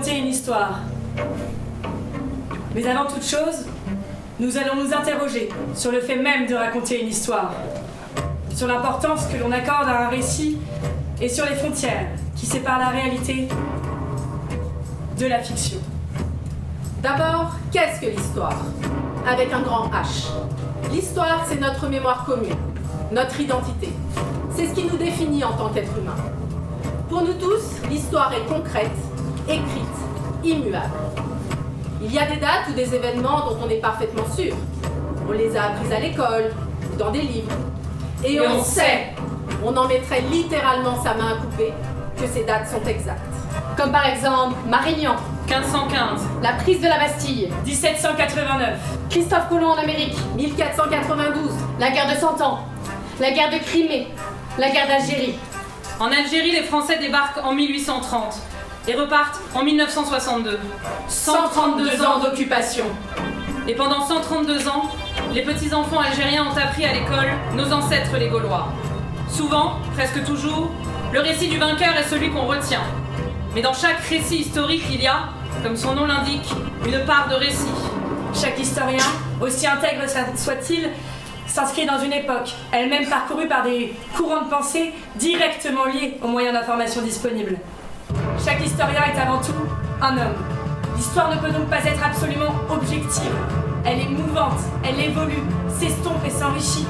raconter une histoire. Mais avant toute chose, nous allons nous interroger sur le fait même de raconter une histoire, sur l'importance que l'on accorde à un récit et sur les frontières qui séparent la réalité de la fiction. D'abord, qu'est-ce que l'histoire? Avec un grand H. L'histoire, c'est notre mémoire commune, notre identité. C'est ce qui nous définit en tant qu'être humain. Pour nous tous, l'histoire est concrète, écrite, immuable. Il y a des dates ou des événements dont on est parfaitement sûr. On les a apprises à l'école ou dans des livres. Et on sait, on en mettrait littéralement sa main à couper, que ces dates sont exactes. Comme par exemple Marignan, 1515, la prise de la Bastille, 1789, Christophe Colomb en Amérique, 1492, la guerre de 100 ans, la guerre de Crimée, la guerre d'Algérie. En Algérie, les Français débarquent en 1830 et repartent en 1962. 132 ans d'occupation. Et pendant 132 ans, les petits-enfants algériens ont appris à l'école nos ancêtres les Gaulois. Souvent, presque toujours, le récit du vainqueur est celui qu'on retient. Mais dans chaque récit historique, il y a, comme son nom l'indique, une part de récit. Chaque historien, aussi intègre soit-il, s'inscrit dans une époque, elle-même parcourue par des courants de pensée directement liés aux moyens d'information disponibles. Chaque historien est avant tout un homme. L'histoire ne peut donc pas être absolument objective. Elle est mouvante, elle évolue, s'estompe et s'enrichit.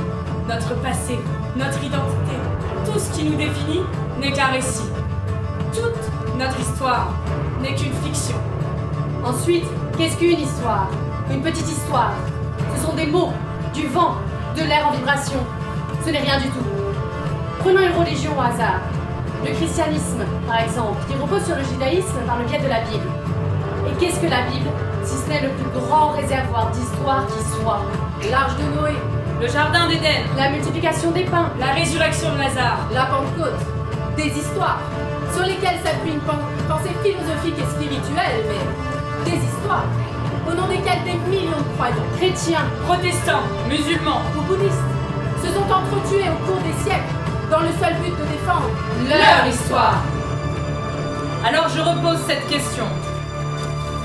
Notre passé, notre identité, tout ce qui nous définit n'est qu'un récit. Toute notre histoire n'est qu'une fiction. Ensuite, qu'est-ce qu'une histoire? Une petite histoire. Ce sont des mots, du vent, de l'air en vibration. Ce n'est rien du tout. Prenons une religion au hasard. Le christianisme, par exemple, qui repose sur le judaïsme par le biais de la Bible. Et qu'est-ce que la Bible, si ce n'est le plus grand réservoir d'histoire qui soit? L'Arche de Noé, Le jardin d'Éden, La multiplication des pains, La résurrection de Lazare, la Pentecôte, des histoires sur lesquelles s'appuie une pensée philosophique et spirituelle, mais des histoires au nom desquelles des millions de croyants, chrétiens, protestants, musulmans, ou bouddhistes se sont entretués au cours des siècles dans le seul but de défendre leur histoire. Alors je repose cette question.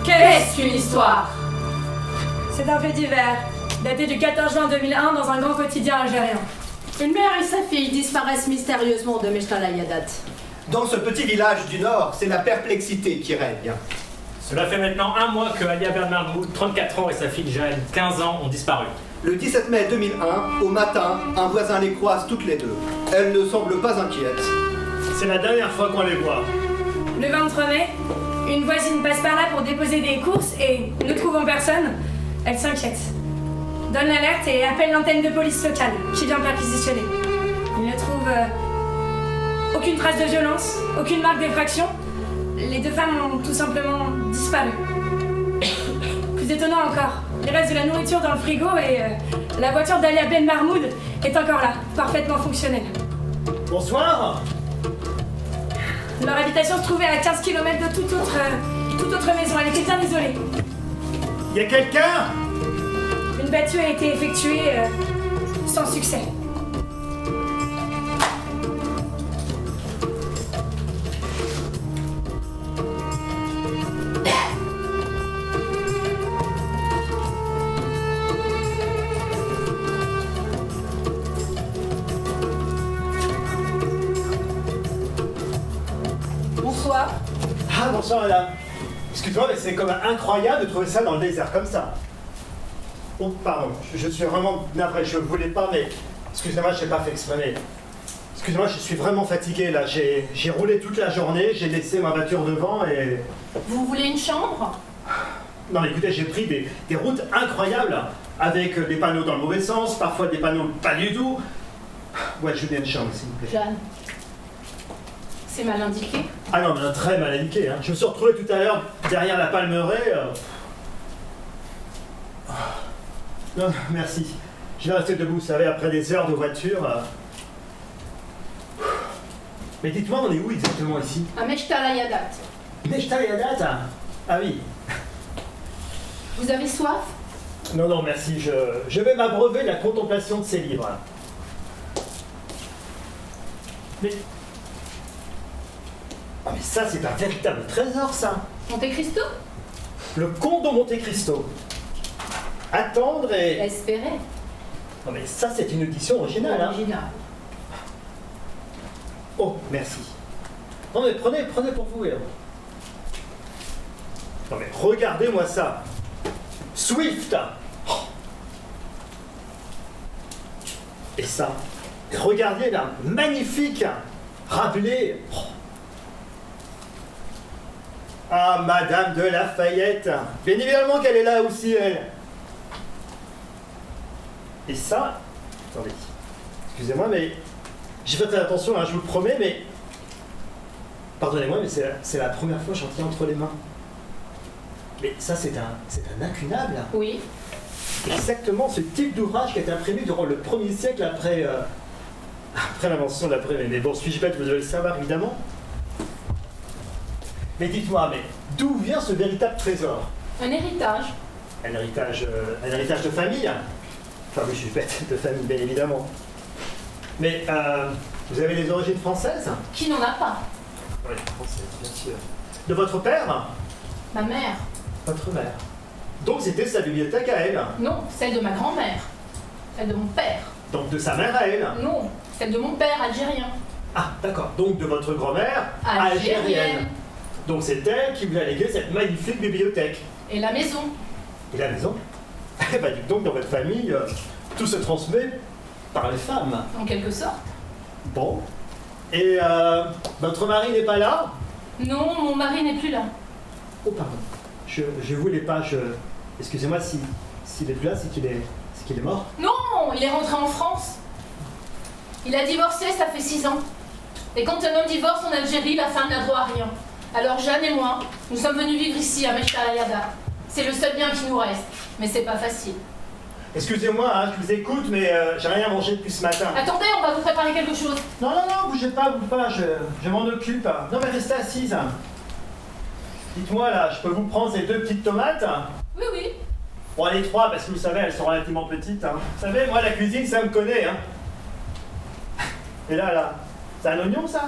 Qu'est-ce qu'une histoire? C'est un fait divers, daté du 14 juin 2001 dans un grand quotidien algérien. Une mère et sa fille disparaissent mystérieusement de Mechtal-Ayadat. Dans ce petit village du Nord, c'est la perplexité qui règne. Cela fait maintenant un mois que Alia Ben Mahmoud, 34 ans, et sa fille Jaël, 15 ans, ont disparu. Le 17 mai 2001, au matin, un voisin les croise toutes les deux. Elle ne semble pas inquiète. C'est la dernière fois qu'on les voit. Le 23 mai, une voisine passe par là pour déposer des courses et, ne trouvant personne, elle s'inquiète. Donne l'alerte et appelle l'antenne de police locale, qui vient perquisitionner. Il ne trouve aucune trace de violence, aucune marque d'effraction. Les deux femmes ont tout simplement disparu. Plus étonnant encore, il reste de la nourriture dans le frigo et la voiture d'Alia Ben Mahmoud est encore là, parfaitement fonctionnelle. Bonsoir. Leur habitation se trouvait à 15 km de toute autre maison, elle était bien isolée. Y a quelqu'un? Une battue a été effectuée sans succès. Bonsoir. Ah, bonsoir madame. Excuse-moi, mais c'est comme incroyable de trouver ça dans le désert comme ça. Oh, pardon, je suis vraiment navré, je voulais pas, mais excusez-moi, je n'ai pas fait exprès. Mais excusez-moi, je suis vraiment fatigué là. J'ai roulé toute la journée, j'ai laissé ma voiture devant et... Vous voulez une chambre? Non, mais écoutez, j'ai pris des routes incroyables, avec des panneaux dans le mauvais sens, parfois des panneaux pas du tout. Ouais, je veux bien une chambre, s'il vous plaît. Jeanne, c'est mal indiqué. Ah non, mais très mal indiqué. Hein. Je me suis retrouvé tout à l'heure derrière la palmeraie. Non, merci. Je vais rester debout, vous savez, après des heures de voiture. Mais dites-moi, on est où exactement ici? À Mechtal-Ayadat. Mechtal-Ayadat? Ah oui. Vous avez soif? Non, non, merci. Je vais m'abreuver de la contemplation de ces livres. Mais... Oh, mais ça, c'est un véritable trésor, ça. Monte Cristo? Le Comte de Monte Cristo. Attendre et... Espérer. Non mais ça c'est une audition originale, hein. Original. Oh, merci. Non mais prenez pour vous, héros. Non mais regardez-moi ça. Swift. Oh. Et ça. Et regardez là, magnifique. Rabelais. Oh. Ah, Madame de Lafayette. Bien évidemment qu'elle est là aussi, elle. Et ça, attendez, excusez-moi, mais j'ai fait très attention, hein, je vous le promets, mais pardonnez-moi, mais c'est la première fois que j'en tiens entre les mains. Mais ça, c'est un incunable. Oui. Exactement ce type d'ouvrage qui a été imprimé durant le 1er siècle après l'invention de l'imprimé. Mais bon, suis-je bête, vous devez le savoir évidemment. Mais dites-moi, mais d'où vient ce véritable trésor? Un héritage. Un héritage de famille? Enfin oui, je suis bête, de famille, bien évidemment. Mais vous avez des origines françaises? Qui n'en a pas? Oui, françaises, bien sûr. De votre père? Ma mère. Votre mère. Donc c'était sa bibliothèque à elle? Non, celle de ma grand-mère. Celle de mon père. Donc de sa mère à elle? Non, celle de mon père, algérien. Ah, d'accord. Donc de votre grand-mère Algérienne. Donc c'est elle qui vous a légué cette magnifique bibliothèque. Et la maison. Et la maison? Eh ben dites donc, dans votre famille, tout se transmet par les femmes. En quelque sorte. Bon. Et votre mari n'est pas là? Non, mon mari n'est plus là. Oh pardon. Je voulais pas, excusez-moi s'il est plus là, c'est qu'il est mort. Non, il est rentré en France. Il a divorcé, ça fait 6 ans. Et quand un homme divorce en Algérie, la femme n'a droit à rien. Alors Jeanne et moi, nous sommes venus vivre ici, à Mechtalayada. C'est le seul bien qui nous reste, mais c'est pas facile. Excusez-moi, hein, je vous écoute, mais j'ai rien mangé depuis ce matin. Attendez, on va vous préparer quelque chose. Non, bougez pas, je m'en occupe. Non, mais restez assise. Dites-moi là, je peux vous prendre ces 2 petites tomates? Oui, oui. Bon, les 3, parce que vous savez, elles sont relativement petites. Hein. Vous savez, moi, la cuisine, ça me connaît. Hein. Et là, c'est un oignon, ça?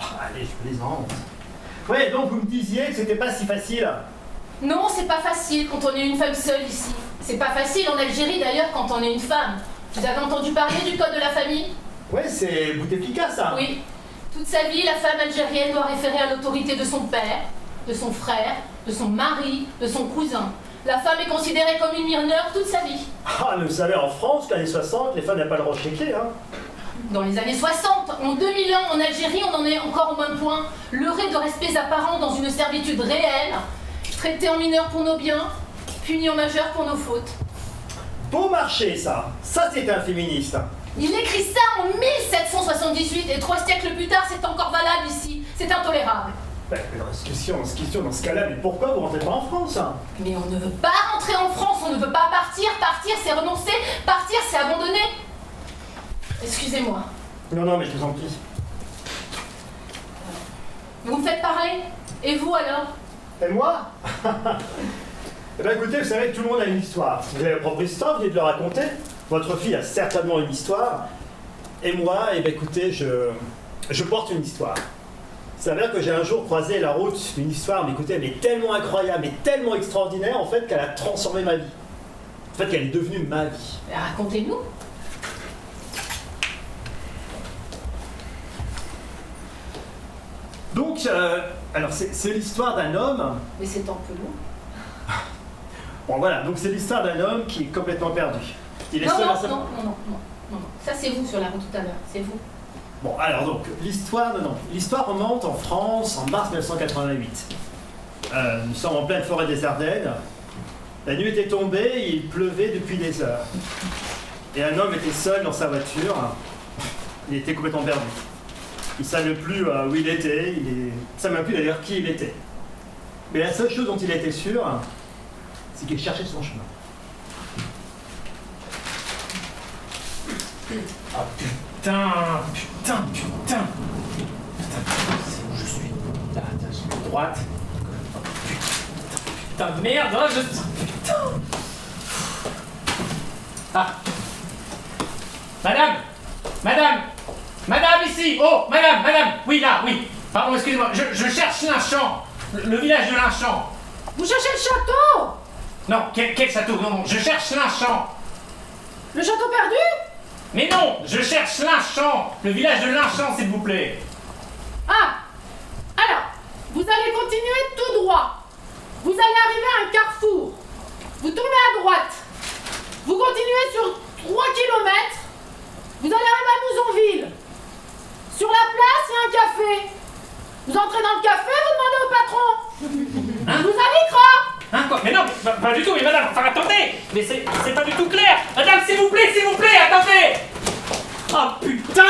Oh, allez, je plaisante. Ouais, donc vous me disiez que c'était pas si facile. Non, c'est pas facile quand on est une femme seule ici. C'est pas facile en Algérie d'ailleurs quand on est une femme. Vous avez entendu parler du code de la famille? Ouais, c'est Bouteflika, ça. Oui. Toute sa vie, la femme algérienne doit référer à l'autorité de son père, de son frère, de son mari, de son cousin. La femme est considérée comme une mineure toute sa vie. Ah, mais vous savez, en France, dans les années 60, les femmes n'avaient pas le droit de checker, hein. Dans les années 60, en 2000 ans, en Algérie, on en est encore au même point. Leurré de respects apparents dans une servitude réelle, traité en mineur pour nos biens, puni en majeur pour nos fautes. Beau marché, ça. Ça, c'est un féministe. Il écrit ça en 1778 et 3 siècles plus tard, c'est encore valable ici. C'est intolérable. Ben, mais dans ce cas-là, mais pourquoi vous rentrez pas en France? Mais on ne veut pas rentrer en France, on ne veut pas partir. Partir, c'est renoncer. Partir, c'est abandonner. Excusez-moi. Non, mais je vous en prie. Vous me faites parler? Et vous alors? Et moi? Eh ben écoutez, vous savez que tout le monde a une histoire. Vous avez votre propre histoire, vous venez de le raconter. Votre fille a certainement une histoire. Et moi, eh ben écoutez, je porte une histoire. Il s'avère que j'ai un jour croisé la route d'une histoire, mais écoutez, elle est tellement incroyable et tellement extraordinaire, en fait, qu'elle a transformé ma vie. En fait, qu'elle est devenue ma vie. Racontez-nous. Donc, alors c'est l'histoire d'un homme. Mais c'est un peu long. Bon voilà, donc c'est l'histoire d'un homme qui est complètement perdu. Il est Non, seul non, à sa... non. Ça c'est vous sur la route tout à l'heure, c'est vous. Bon, alors donc, l'histoire remonte en France en mars 1988. Nous sommes en pleine forêt des Ardennes. La nuit était tombée, il pleuvait depuis des heures. Et un homme était seul dans sa voiture. Il était complètement perdu. Il ne savait plus où il était, il ne savait même plus d'ailleurs qui il était. Mais la seule chose dont il était sûr, c'est qu'il cherchait son chemin. Ah putain, c'est où je suis? Attention, droite. Putain de merde, hein, putain. Ah. Madame, ici. Oh, madame, oui, là, oui. Pardon, excusez-moi, je cherche un champ. Le village de Linchamp. Vous cherchez le château? Non, quel château? Non, je cherche Linchamp. Le château perdu? Mais non, je cherche Linchamp. Le village de Linchamp, s'il vous plaît. Ah! Alors, vous allez continuer tout droit. Vous allez arriver à un carrefour. Vous tournez à droite. Vous continuez sur 3 km. Vous allez arriver à Nouzonville. Sur la place, il y a un café. Vous entrez dans le café, vous demandez au patron. Hein? Vous avez croire? Hein, quoi? Mais non, pas du tout, mais madame, enfin attendez. Mais c'est pas du tout clair. Madame, s'il vous plaît, attendez. Oh putain!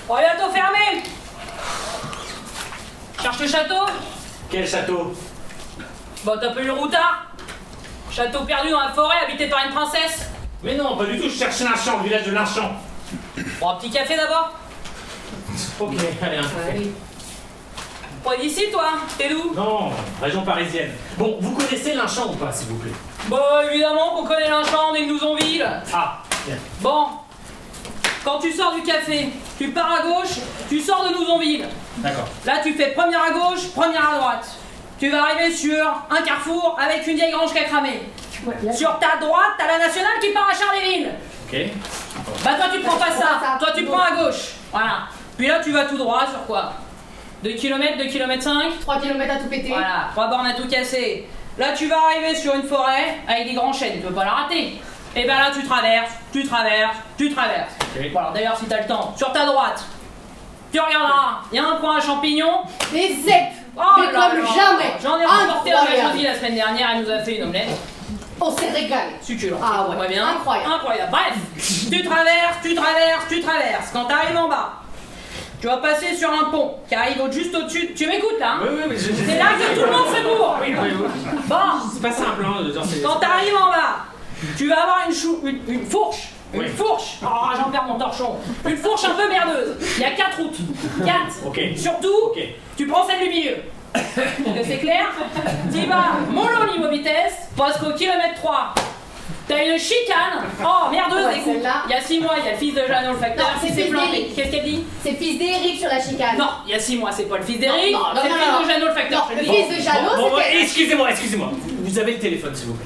On va bientôt fermer. Cherche le château? Quel château? Bon, t'as pas eu le routard? Château perdu dans la forêt, habité par une princesse. Mais non, pas du tout, je cherche Linchamp, le village de Linchamp. Bon, un petit café d'abord? Ok, allez, un café. Pas d'ici, toi? T'es d'où? Non, région parisienne. Bon, vous connaissez Linchamp ou pas, s'il vous plaît? Bah, évidemment qu'on connaît Linchamp, on est de Nouzonville. Ah, bien. Bon, quand tu sors du café, tu pars à gauche, tu sors de Nouzonville. D'accord. Là, tu fais première à gauche, première à droite. Tu vas arriver sur un carrefour avec une vieille grange qui a cramé. Sur ta droite, t'as la nationale qui part à Charleville. Ok. Bah toi tu prends pas ça, toi tu prends à gauche. Voilà. Puis là tu vas tout droit sur quoi? 2 km, 2 km 5. 3 km à tout péter. Voilà, 3 bornes à tout casser. Là tu vas arriver sur une forêt avec des grands chênes, tu veux pas la rater. Et ben là tu traverses. Ok. Voilà, d'ailleurs si t'as le temps, sur ta droite, tu regarderas, il y a un coin à champignons. Des zèpes. Oh Mais là comme là. jamais. J'en ai remporté un Incroyable. jeudi la semaine dernière, elle nous a fait une omelette. On s'est régalé. Succulent. Ah ouais, Très bien. incroyable. Bref, tu traverses. Quand t'arrives en bas, tu vas passer sur un pont qui arrive juste au-dessus. Tu m'écoutes là, hein? Oui, mais C'est là que tout le monde se bourre. Oui. Bon, C'est pas simple, hein, genre, quand t'arrives en bas, tu vas avoir une fourche. Une Oui. fourche. Oh, j'en perds mon torchon. Une fourche un peu merdeuse. Il y a 4 routes. 4. Ok. Surtout, Ok. tu prends celle du milieu. C'est clair? Tu vas mollo niveau vitesse, parce qu'au kilomètre 3, t'as une chicane. Oh, merdeuse, Ouais, écoute. celle-là. Il y a 6 mois, il y a le fils de Jeannot le facteur Non, qui c'est s'est fils planté. d'Éric. Qu'est-ce qu'elle dit? C'est fils d'Éric sur la chicane. Non, il y a 6 mois, c'est pas le fils d'Éric, Non, non, c'est le non, fils non. de Jeannot le facteur. Non, je te le le dis. fils de Jeannot, Bon, c'était... excusez-moi. Vous avez le téléphone, s'il vous plaît.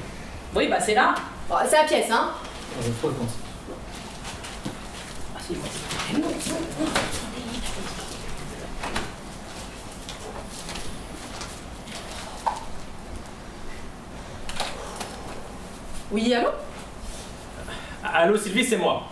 Oui, bah c'est là. Oh, c'est la pièce, hein. Trop le compte. Ah, si, bon. Oui, allô? Allô, Sylvie, c'est moi.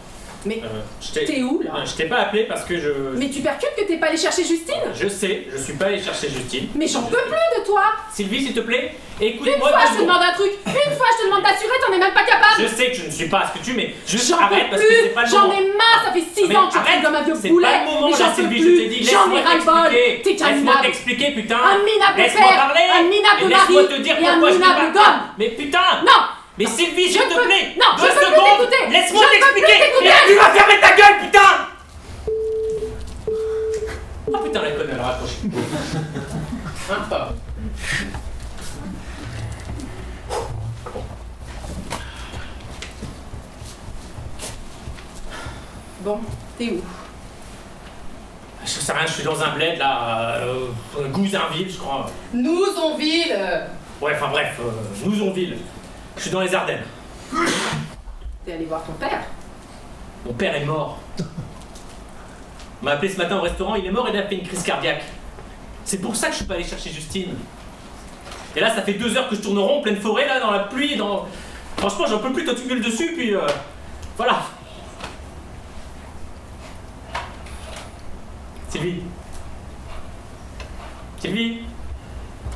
Mais Je t'es où, là? Je t'ai pas appelé parce que je... Mais tu percutes que t'es pas allé chercher Justine? Je sais, je suis pas allé chercher Justine. Mais j'en peux plus de toi! Sylvie, s'il te plaît, Une écoute-moi fois deux je te secondes. demande un truc, une fois je te demande d'assurer, t'en es même pas capable! Je sais que je ne suis pas ce que tu mais juste J'en arrête peux parce que c'est plus! pas le J'en moment. ai marre, ça fait 6 Mais ans que je arrête, traîne comme un vieux c'est boulet! pas le moment, Mais là, j'en peux Sylvie, je te dis, plus! J'en ai laisse-moi ras-le-bol! t'expliquer. T'es qu'un Laisse-moi minable! t'expliquer, putain. Un minable Laisse-moi père, parler. un minable Et mari, laisse-moi te dire et un pourquoi je minable n'ai pas... gomme. Mais putain. Non! Mais Sylvie, Je s'il te peux- plaît. non, je 2 peux plus secondes. t'écouter. Laisse-moi Je peux plus t'expliquer. t'écouter. Et tu vas fermer ta gueule, putain. Oh putain, la conne, elle a raccroché. Hein, pas. Bon, t'es où? Je sais rien, je suis dans un bled là, Gouzinville, je crois. Nouzonville! Ouais, enfin bref, Nouzonville. Je suis dans les Ardennes. T'es allé voir ton père? Mon père est mort. On m'a appelé ce matin au restaurant, il est mort et il a fait une crise cardiaque. C'est pour ça que je suis pas allé chercher Justine. Et là, ça fait 2 heures que je tourne rond, pleine forêt, là, dans la pluie, dans... Franchement, j'en peux plus, toi tu gueules dessus, puis voilà. Sylvie. Sylvie.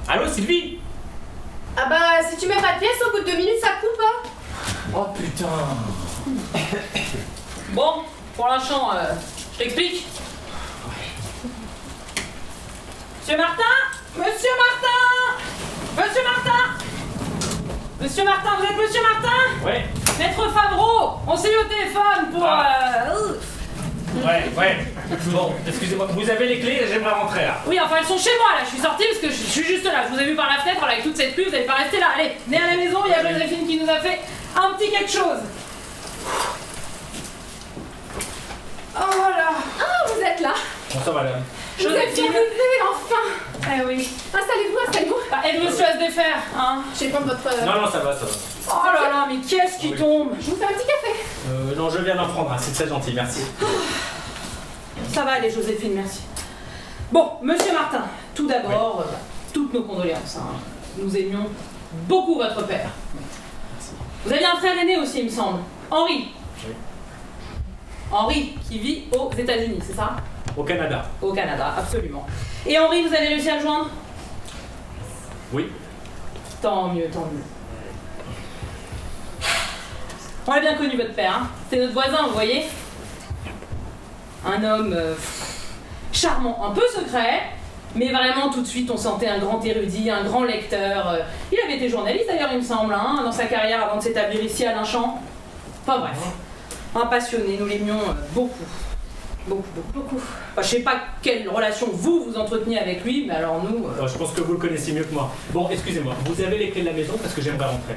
Allô, Sylvie. Ah bah, si tu mets pas de pièce, au bout de 2 minutes, ça coupe, hein. Oh putain. Bon, pour l'instant, je t'explique. Monsieur Martin! Monsieur Martin! Monsieur Martin! Monsieur Martin, vous êtes Monsieur Martin? Ouais. Maître Favreau, on s'est eu au téléphone pour... Ouais. Bon, excusez-moi, vous avez les clés, j'aimerais rentrer là. Oui, enfin elles sont chez moi là, je suis sortie parce que je suis juste là. Je vous ai vu par la fenêtre avec toute cette pluie, vous n'allez pas rester là. Allez, venez à la maison, il y a Joséphine qui nous a fait un petit quelque chose. Oh là! Ah, vous êtes là! Bonsoir madame. Vous êtes Joséphine, arrivée, enfin! Eh oui. Installez-vous. Ah, aide monsieur à se défaire, hein. Je vais prendre votre... Non, non, ça va, ça va. Oh là là, mais qu'est-ce qui tombe? Je vous fais un petit café. Non, je viens d'en prendre, hein, c'est très gentil, merci. Ça va aller, Joséphine, merci. Bon, monsieur Martin, tout d'abord, toutes nos condoléances. Hein. Nous aimions beaucoup votre père. Vous aviez un frère aîné aussi, il me semble. Henri. Oui. Henri, qui vit aux États-Unis, c'est ça? Au Canada. Au Canada, absolument. Et Henri, vous avez réussi à le joindre? Oui. Tant mieux, tant mieux. On a bien connu votre père, hein. C'était notre voisin, vous voyez. Un homme charmant, un peu secret, mais vraiment tout de suite on sentait un grand érudit, un grand lecteur. Il avait été journaliste d'ailleurs, il me semble, hein, dans sa carrière avant de s'établir ici à Linchamp. Enfin bref, un passionné, nous l'aimions beaucoup. Beaucoup. Enfin, je sais pas quelle relation vous entreteniez avec lui, mais alors nous... Je pense que vous le connaissez mieux que moi. Bon, excusez-moi, vous avez les clés de la maison parce que j'aimerais rentrer.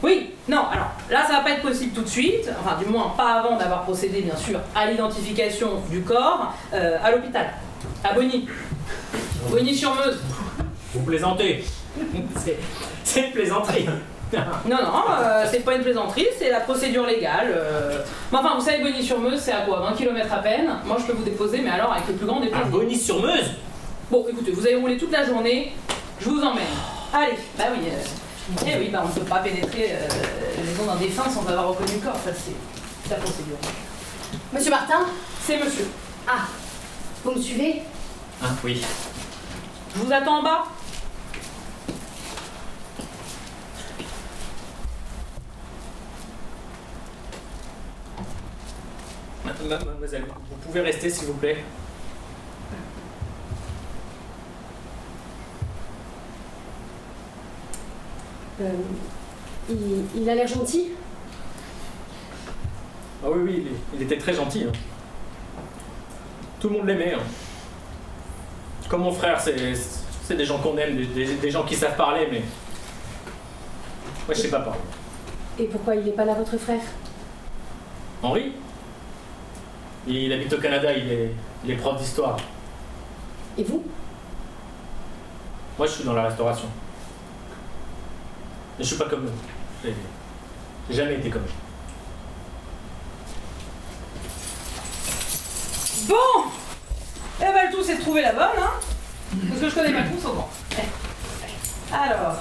Oui, non, alors là ça va pas être possible tout de suite, enfin du moins pas avant d'avoir procédé bien sûr à l'identification du corps à l'hôpital, à Bonny. Bonny-sur-Meuse. Vous plaisantez. C'est une plaisanterie. Non, c'est pas une plaisanterie, c'est la procédure légale. Mais enfin, vous savez, Bonny-sur-Meuse, c'est à quoi 20 km à peine. Moi, je peux vous déposer, mais alors avec le plus grand des plaisirs. Bonny-sur-Meuse? Bon, écoutez, vous avez roulé toute la journée, je vous emmène. Allez, bah oui, eh oui, bah on ne peut pas pénétrer la maison d'un défunt sans avoir reconnu le corps, ça c'est la procédure. Monsieur Martin? C'est monsieur. Ah, vous me suivez? Ah, oui. Je vous attends en bas. Mademoiselle, vous pouvez rester s'il vous plaît. Il a l'air gentil? Ah oui, il était très gentil. Hein. Tout le monde l'aimait. Hein. Comme mon frère, c'est des gens qu'on aime, des gens qui savent parler, mais... Moi, je sais pas parler. Et pourquoi il n'est pas là, votre frère? Henri? Il habite au Canada, il est prof d'histoire. Et vous? Moi, je suis dans la restauration. Mais je suis pas comme eux. J'ai jamais été comme eux. Bon, eh ben le tout c'est de trouver la bonne, hein. Parce que je connais pas tout souvent. Alors,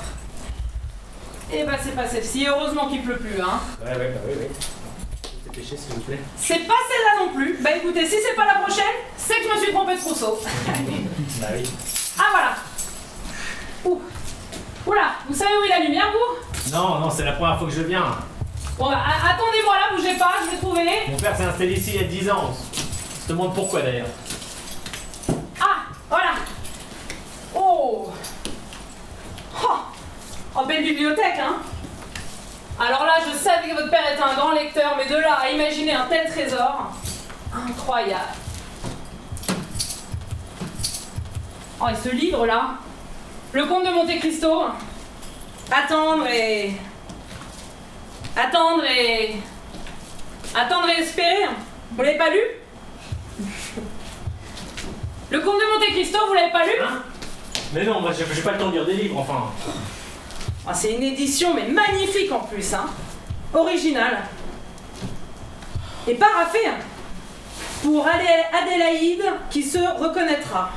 eh ben c'est pas celle-ci. Heureusement qu'il pleut plus, hein. Ouais, bah oui. Dépêchez s'il vous plaît. C'est pas celle-là non plus. Bah écoutez, si c'est pas la prochaine, c'est que je me suis trompée de trousseau. Bah oui. Ah voilà. Ouh. Oula, vous savez où est la lumière, vous? Non, c'est la première fois que je viens. Bon bah attendez-moi là, bougez pas, je vais trouver. Mon père s'est installé ici il y a 10 ans. Je te demande pourquoi d'ailleurs. Ah, voilà. Oh. Oh, belle bibliothèque, hein. Alors là, je savais que votre père était un grand lecteur, mais de là à imaginer un tel trésor, incroyable. Oh, et ce livre-là, Le Comte de Monte Cristo, Attendre et espérer. Vous l'avez pas lu? Le Comte de Monte Cristo, vous l'avez pas lu? Hein? Mais non, moi j'ai pas le temps de lire des livres, enfin. Ah, c'est une édition, mais magnifique en plus, hein. Originale. Et paraffée, hein. Pour Adélaïde qui se reconnaîtra.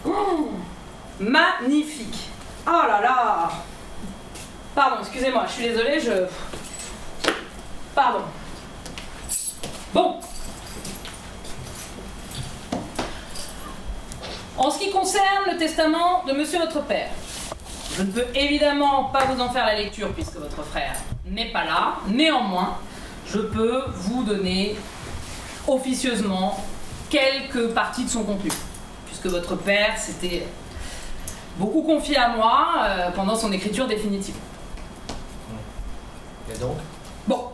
Oh, magnifique. Oh là là. Pardon, excusez-moi, je suis désolée, Pardon. Bon. En ce qui concerne le testament de monsieur votre père, je ne peux évidemment pas vous en faire la lecture puisque votre frère n'est pas là. Néanmoins, je peux vous donner officieusement quelques parties de son contenu, puisque votre père s'était beaucoup confié à moi pendant son écriture définitive. Et donc? Bon,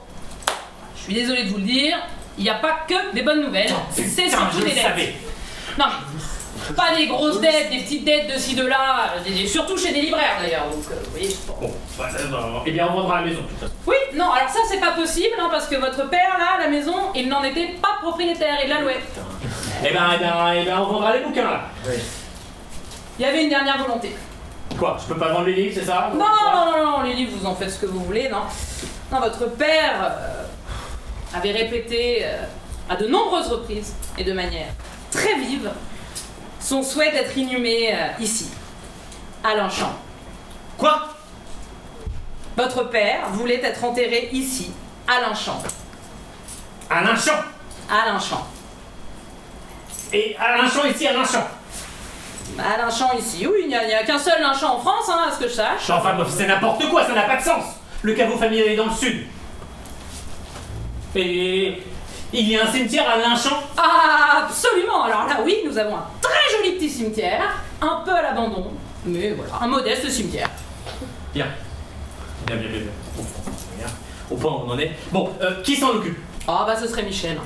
je suis désolée de vous le dire, il n'y a pas que des bonnes nouvelles, c'est surtout des dettes. Non mais, pas des grosses dettes, des petites dettes de ci, de là, surtout chez des libraires d'ailleurs, donc vous voyez, Bon, eh bien on vendra la maison de toute façon. Oui, non, alors ça c'est pas possible, hein, parce que votre père là, la maison, il n'en était pas propriétaire, il la louait. Eh ben, on vendra les bouquins là. Oui. il y avait une dernière volonté. Quoi, je peux pas vendre les livres, c'est ça? Non, les livres, vous en faites ce que vous voulez, non. Non, votre père avait répété à de nombreuses reprises et de manière très vive son souhait d'être inhumé ici, à Longchamp. Quoi? Votre père voulait être enterré ici, à Longchamp. À Longchamp? À Longchamp. Et à Longchamp ici, à Longchamp? À Longchamp ici, oui, il n'y a qu'un seul Longchamp en France, hein, à ce que je sache. Enfin, c'est n'importe quoi, ça n'a pas de sens. Le caveau familial est dans le sud. Et il y a un cimetière à Longchamp? Ah, absolument. Alors là, oui, nous avons un très joli petit cimetière, un peu à l'abandon, mais voilà, un modeste cimetière. Bien. Bien. Au point où on en est. Bon, qui s'en occupe? Ah bah ce serait Michel.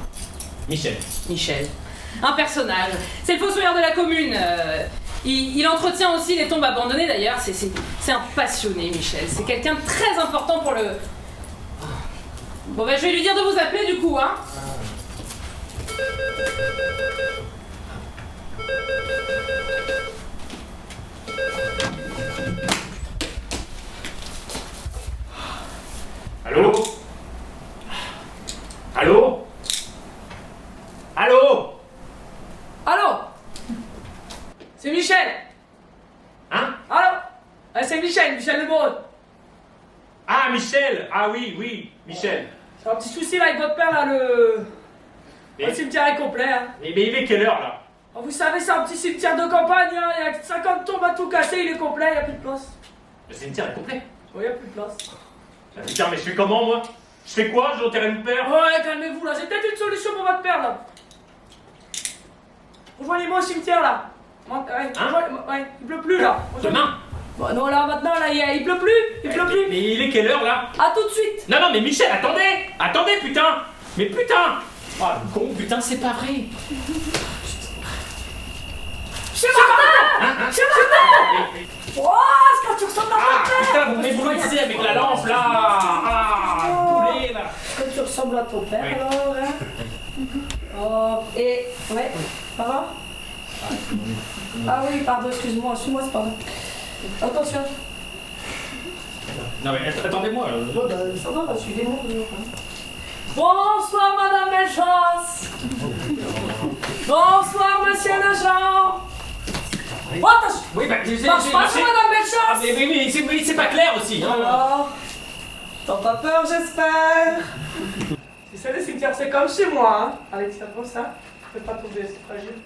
Michel. Un personnage. C'est le fossoyeur de la commune. Il entretient aussi les tombes abandonnées d'ailleurs. C'est un passionné, Michel. C'est quelqu'un de très important pour le... Bon bah je vais lui dire de vous appeler du coup, hein. Allô? Allô? Allô? Allô? C'est Michel. Hein? Allô? C'est Michel Lebrun. Ah, Michel! Ah oui, Michel. J'ai un petit souci là avec votre père là, le cimetière est complet. Hein. Mais il est quelle heure là? Oh, vous savez, c'est un petit cimetière de campagne, hein. Il y a 50 tombes à tout casser, il est complet, il n'y a plus de place. Le cimetière est complet. Oh, il n'y a plus de place. Ah, putain, mais je fais comment moi? Je fais quoi? Je enterre mon père? Ouais, calmez-vous là, j'ai peut-être une solution pour votre père là. Rejoignez-moi au cimetière là. Ouais, il pleut plus là. Demain? Bon, non, là maintenant, là, il pleut plus. Il pleut plus. Mais il est quelle heure là? À tout de suite. Non, mais Michel, attendez! Attendez, putain! Mais putain! Ah, le con, putain, c'est pas vrai! C'est Martin! C'est Martin! Oh, est-ce que tu ressembles à ton père? Putain, vous m'éblouissez avec la lampe là! Poulet là! Est-ce que tu ressembles à ton père alors, hein? Oh, et... Ouais, ça va? Ah oui, pardon, excuse-moi, suis-moi, c'est pardon. Attention. Non mais attendez-moi. Ça va, suivez-moi. Bonsoir, Madame Bellechasse. Bonsoir, Monsieur Lejean. Oh, attention. Oui, bah, Marche pas sur Madame Bellechasse. Mais c'est pas clair aussi. Hein. Alors, t'as pas peur, j'espère. Tu sais, le cimetière, c'est comme chez moi, hein. Allez, tiens, comme ça. Ne fais pas tomber, c'est fragile.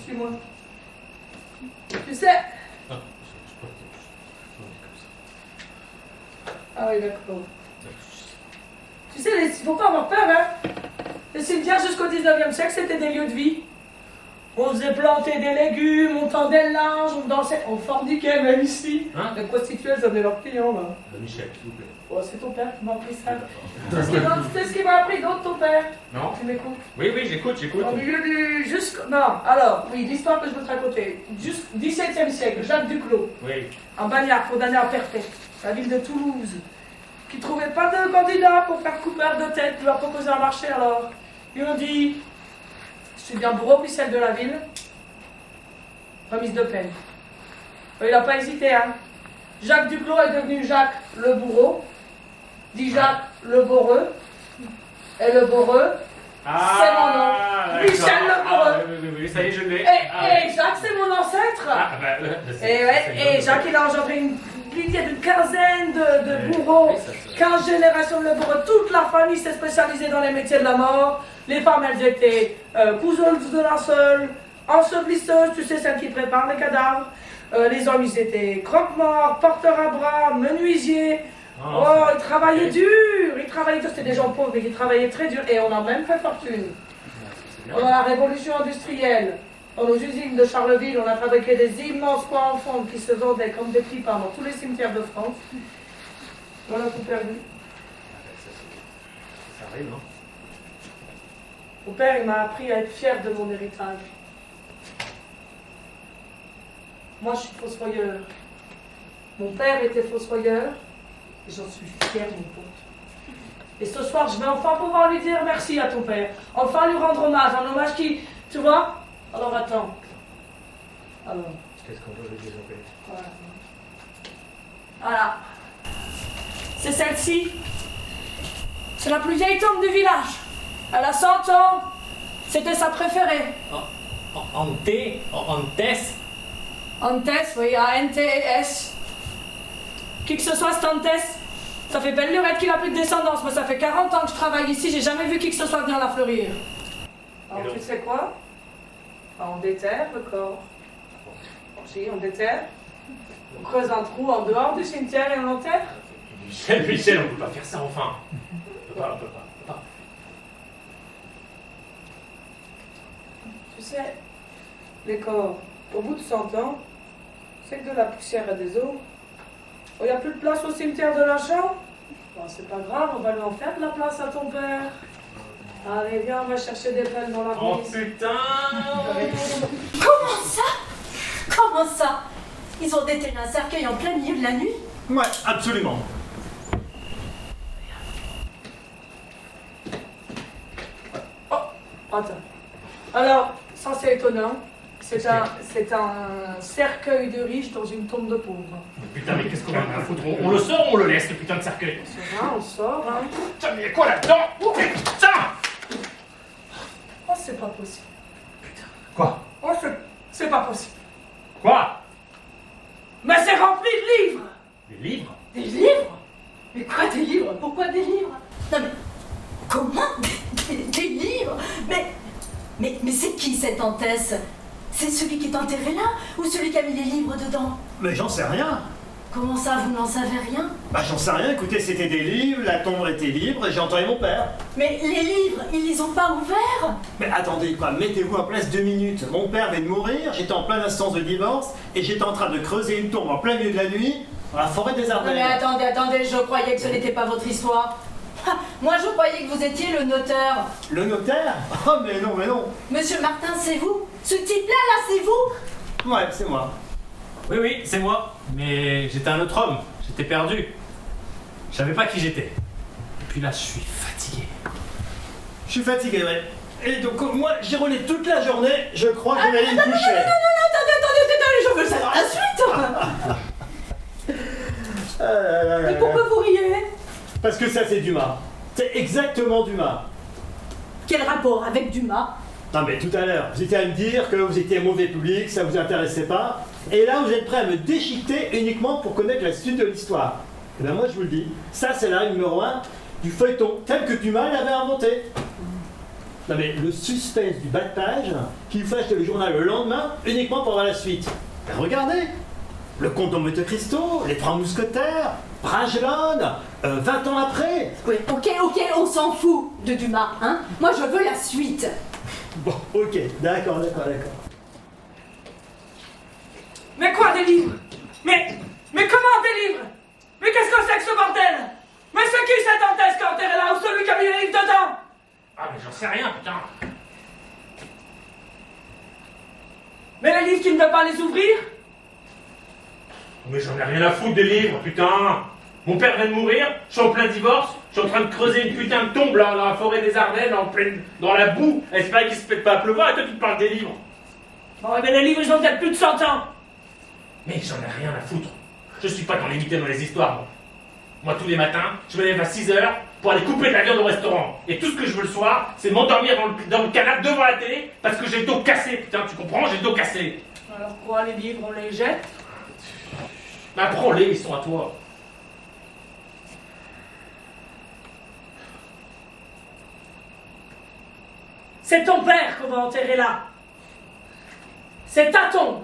Suis-moi. Tu sais... Ah oui, d'accord. Tu sais, il faut pas avoir peur, hein. Les cimetières jusqu'au 19e siècle, c'était des lieux de vie. On faisait planter des légumes, on tendait le linge, on dansait, on forniquait même ici. Hein? Les prostituées, elles amenaient leurs clients, là. Michel, s'il vous plaît. Oh, c'est ton père qui m'a appris ça. C'est ce qui m'a appris d'autre, ton père. Non. Tu m'écoutes? Oui, j'écoute. Au milieu du... Non, alors, oui, l'histoire que je veux te raconter. Juste 17e siècle, Jacques Duclos. Oui. Un bagnard condamné à perpète, la ville de Toulouse, qui ne trouvait pas de candidat pour faire coupeur de tête, lui a proposé un marché alors. Ils ont dit, je suis bien bourreau officiel de la ville, remise de peine. Il n'a pas hésité, hein. Jacques Duclos est devenu Jacques le bourreau, dit Jacques le Boreux, et le Boreux, c'est mon nom. Michel le Boreux. Oui, ça y est, je l'ai. Et Jacques, c'est mon ancêtre. Et Jacques, il a engendré une lignée d'une quinzaine de bourreaux, 15 générations de bourreaux. Toute la famille s'est spécialisée dans les métiers de la mort. Les femmes, elles étaient couseuses de linceul, ensevelisseuses, tu sais, celles qui préparent les cadavres. Les hommes, ils étaient croque-morts, porteurs à bras, menuisiers. Oh, ils travaillaient dur, c'était des gens pauvres, mais ils travaillaient très dur. Et on a même fait fortune. Pendant la révolution industrielle, dans nos usines de Charleville, on a fabriqué des immenses poids en fonte qui se vendaient comme des clipins dans tous les cimetières de France. On a tout perdu. Ça arrive, non? Mon père, il m'a appris à être fier de mon héritage. Moi, je suis fossoyeur. Mon père était fossoyeur, et j'en suis fier, mon pote. Et ce soir, je vais enfin pouvoir lui dire merci à ton père. Enfin lui rendre hommage, un hommage qui, tu vois? Alors attends. Alors. Qu'est-ce qu'on doit lui développer? Voilà. C'est celle-ci. C'est la plus vieille tombe du village. Elle a 100 ans. C'était sa préférée. Antes? Antes, oui, A-N-T-E-S. Qui que ce soit, cet Antes, ça fait belle lurette qu'il a plus de descendance. Moi, ça fait 40 ans que je travaille ici, j'ai jamais vu qui que ce soit venir la fleurir. Alors, tu sais quoi? On déterre le corps. Si, on déterre. On creuse un trou en dehors du cimetière et on l'enterre. Michel, on peut pas faire ça enfin. On peut pas. Tu sais, les corps, au bout de 100 ans, c'est que de la poussière et des os. Il n'y a plus de place au cimetière de Lachamp. Bon, c'est pas grave, on va lui en faire de la place à ton père. Allez, viens, on va chercher des pelles dans la Oh police. putain! Comment ça? Ils ont déterré un cercueil en plein milieu de la nuit? Ouais, absolument. Attends. Alors, ça c'est étonnant. C'est un cercueil de riche dans une tombe de pauvre. Putain, mais qu'est-ce qu'on va en foutre? On le sort ou on le laisse, le putain de cercueil? C'est vrai, on le sort, hein. Putain, mais y'a quoi là-dedans? Oh putain! Oh, c'est pas possible. Quoi? Oh, c'est pas possible. Quoi? Mais c'est rempli de livres. Des livres? Des livres? Mais quoi des livres? Pourquoi des livres? Non mais... Comment? Des livres? Mais c'est qui cette Antès? C'est celui qui est enterré là? Ou celui qui a mis les livres dedans? Mais j'en sais rien. Comment ça, vous n'en savez rien? Bah j'en sais rien, écoutez, c'était des livres, la tombe était libre et j'ai entendu mon père. Mais les livres, ils les ont pas ouverts? Mais attendez, quoi, mettez-vous en place 2 minutes. Mon père vient de mourir, j'étais en pleine instance de divorce et j'étais en train de creuser une tombe en plein milieu de la nuit dans la forêt des Non mais Ardennes. attendez, je croyais que ce n'était pas votre histoire. Ah, moi je croyais que vous étiez le notaire. Le notaire? Oh mais non. Monsieur Martin, c'est vous? Ce type-là, c'est vous? Ouais, c'est moi. Oui, c'est moi. Mais j'étais un autre homme. J'étais perdu. Je savais pas qui j'étais. Et puis là, je suis fatigué. Je suis fatigué, ouais. Et donc moi, j'ai roulé toute la journée, je crois que je vais aller me coucher. Attendez, je veux savoir la suite. Mais pourquoi vous riez? Parce que ça, c'est Dumas. C'est exactement Dumas. Quel rapport avec Dumas? Non mais tout à l'heure, vous étiez à me dire que vous étiez mauvais public, ça vous intéressait pas, et là vous êtes prêt à me déchiqueter uniquement pour connaître la suite de l'histoire. Et bien moi je vous le dis, ça c'est la numéro 1 du feuilleton tel que Dumas l'avait inventé. Non mais le suspense du bas de page qui vous fait acheter le journal le lendemain uniquement pour voir la suite. Ben regardez, le comte de Monte Cristo, les 3 mousquetaires, Bragelonne, 20 ans après. Oui, ok, on s'en fout de Dumas, hein? Moi je veux la suite. Bon, ok, d'accord. Mais quoi des livres? Mais comment des livres? Mais qu'est-ce que c'est que ce bordel? Mais c'est qui cette Antès qui est enterré là? Ou celui qui a mis les livres dedans? Ah, mais j'en sais rien, putain. Mais les livres qui ne veulent pas les ouvrir? Mais j'en ai rien à foutre des livres, putain. Mon père vient de mourir, je suis en plein divorce, je suis en train de creuser une putain de tombe là, dans la forêt des Ardennes, dans la boue, espérer qu'il se pète pas à pleuvoir, et toi tu te parles des livres. Bon, mais les livres ils ont peut-être plus de 100 ans. Mais j'en ai rien à foutre. Je suis pas dans les mythes et dans les histoires, moi. Moi, tous les matins, je me lève à 6h pour aller couper de la viande au restaurant. Et tout ce que je veux le soir, c'est m'endormir dans le canapé devant la télé, parce que j'ai le dos cassé, putain, tu comprends? J'ai le dos cassé. Alors quoi, les livres on les jette? Bah prends-les, ils sont à toi. C'est ton père qu'on va enterrer là. C'est ta tombe.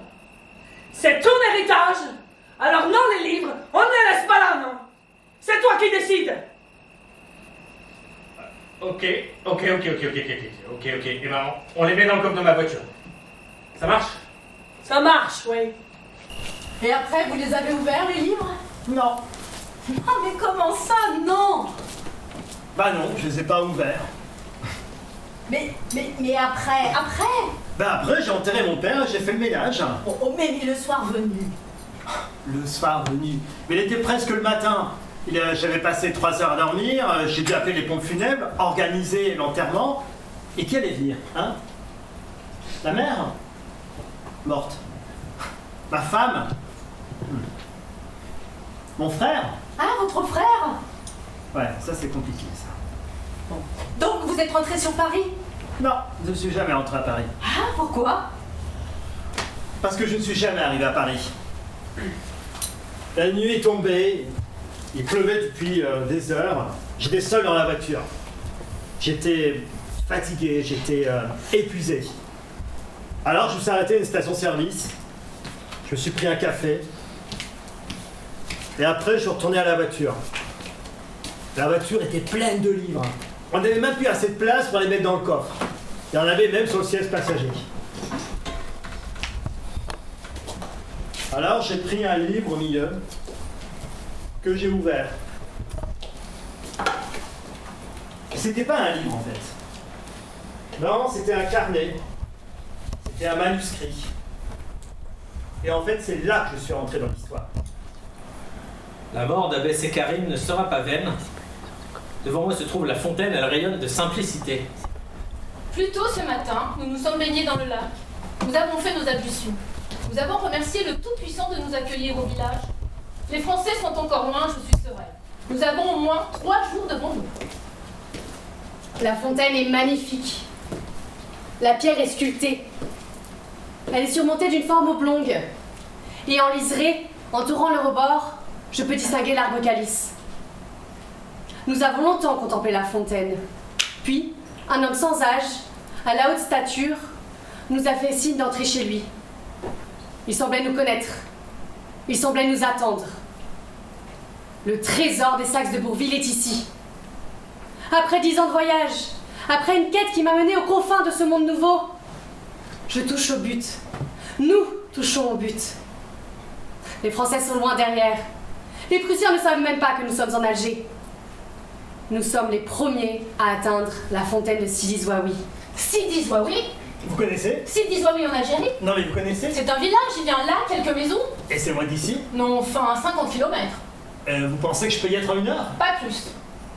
C'est ton héritage. Alors non, les livres, on ne les laisse pas là, non. C'est toi qui décides. Ok. Et ben, on les met dans le coffre de ma voiture. Ça marche? Ça marche, oui. Et après, vous les avez ouverts, les livres? Non. Non, mais comment ça, non? Bah non, je les ai pas ouverts. Mais après? Bah après, j'ai enterré mon père et j'ai fait le ménage. Oh, mais le soir venu. Le soir venu. Mais il était presque le matin. J'avais passé 3 heures à dormir, j'ai dû appeler les pompes funèbres, organiser l'enterrement. Et qui allait venir, hein? La mère? Morte. Ma femme. Mon frère. Ah, votre frère? Ouais, ça c'est compliqué ça. Donc vous êtes rentré sur Paris? Non, je ne suis jamais rentré à Paris. Ah, pourquoi? Parce que je ne suis jamais arrivé à Paris. La nuit est tombée, il pleuvait depuis des heures. J'étais seul dans la voiture. J'étais fatigué, j'étais épuisé. Alors je me suis arrêté à une station-service. Je me suis pris un café. Et après, je suis retourné à la voiture. La voiture était pleine de livres. On n'avait même plus assez de place pour les mettre dans le coffre. Il y en avait même sur le siège passager. Alors j'ai pris un livre au milieu que j'ai ouvert. C'était pas un livre en fait. Non, c'était un carnet. C'était un manuscrit. Et en fait, c'est là que je suis rentré dans l'histoire. La mort d'Abbesse et Karim ne sera pas vaine. Devant moi se trouve la fontaine, elle rayonne de simplicité. Plus tôt ce matin, nous nous sommes baignés dans le lac. Nous avons fait nos ablutions. Nous avons remercié le Tout-Puissant de nous accueillir au village. Les Français sont encore loin, je suis sereine. Nous avons au moins 3 jours devant nous. La fontaine est magnifique. La pierre est sculptée. Elle est surmontée d'une forme oblongue. Et en liseré, entourant le rebord, je peux distinguer l'arbre calice. Nous avons longtemps contemplé la fontaine. Puis, un homme sans âge, à la haute stature, nous a fait signe d'entrer chez lui. Il semblait nous connaître. Il semblait nous attendre. Le trésor des Saxe de Bourville est ici. Après 10 ans de voyage, après une quête qui m'a menée aux confins de ce monde nouveau, je touche au but. Nous touchons au but. Les Français sont loin derrière. Les Prussiens ne savent même pas que nous sommes en Alger. Nous sommes les premiers à atteindre la fontaine de Sidi Zouaoui. Sidi Zouaoui? Vous connaissez? Sidi Zouaoui en Algérie? Non mais vous connaissez? C'est un village, il y a un lac, quelques maisons. Et c'est loin d'ici? Non, enfin 50 km. Vous pensez que je peux y être en 1 heure? Pas plus.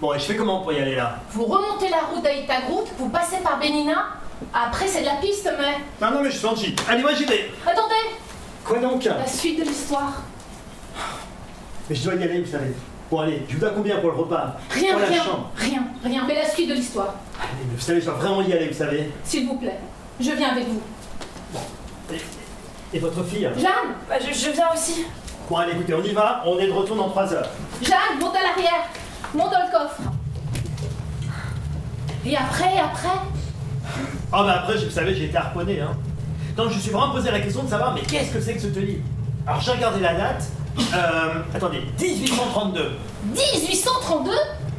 Bon, et je fais comment pour y aller là? Vous remontez la route d'Aïtagrout, vous passez par Benina. Après c'est de la piste, mais... Non mais je suis en jeep. Allez, moi j'y vais. Attendez, Quoi donc? la suite de l'histoire. Mais je dois y aller, vous savez. Bon allez, je vous dois combien pour le repas? Rien, pour la rien, chambre. rien. Mais la suite de l'histoire. Allez, mais vous savez, je dois vraiment y aller, vous savez. S'il vous plaît, je viens avec vous. Et votre fille? Jeanne, Je viens aussi. Bon allez, écoutez, on y va, on est de retour dans 3 heures. Jeanne, monte à l'arrière. Monte dans le coffre. Et après Ah bah après, vous savez, j'ai été harponné, hein. Donc je me suis vraiment posé la question de savoir, mais qu'est-ce que c'est que ce livre? Alors j'ai regardé la date, attendez, 1832. 1832?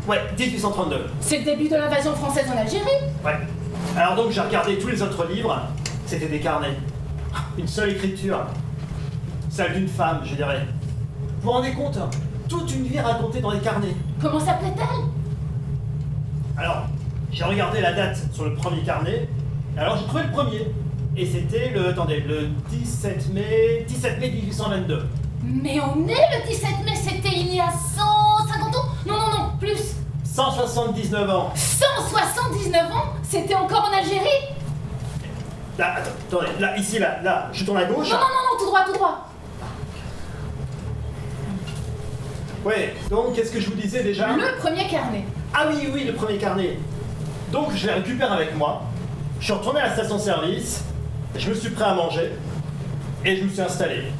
Ouais, 1832. C'est le début de l'invasion française en Algérie. Ouais. Alors donc j'ai regardé tous les autres livres, c'était des carnets. Une seule écriture, celle d'une femme, je dirais. Vous vous rendez compte? Toute une vie racontée dans les carnets. Comment s'appelait-elle? Alors, j'ai regardé la date sur le premier carnet, alors j'ai trouvé le premier. Et c'était le 17 mai 1822. Mais on est le 17 mai, c'était il y a 150 ans? Non, plus. 179 ans. 179 ans? C'était encore en Algérie? Là, attendez, là, ici, là, je tourne à gauche. Non, tout droit. Ouais, donc qu'est-ce que je vous disais déjà? Le premier carnet. Ah oui, le premier carnet. Donc je l'ai récupéré avec moi, je suis retourné à la station-service, je me suis pris à manger, et je me suis installé.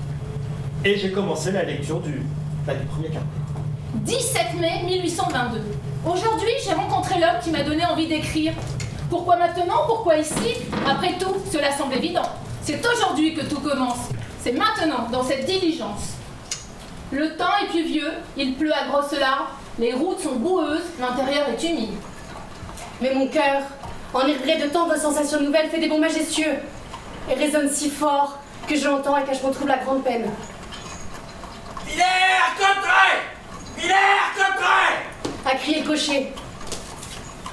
Et j'ai commencé la lecture du premier carnet. 17 mai 1822. Aujourd'hui, j'ai rencontré l'homme qui m'a donné envie d'écrire. Pourquoi maintenant? Pourquoi ici? Après tout, cela semble évident. C'est aujourd'hui que tout commence. C'est maintenant, dans cette diligence. Le temps est pluvieux, il pleut à grosses larmes, les routes sont boueuses, l'intérieur est humide. Mais mon cœur, enivré de tant de sensations nouvelles, fait des bonds majestueux et résonne si fort que je l'entends et que je retrouve la grande peine. Villers, contré! A crié le cocher.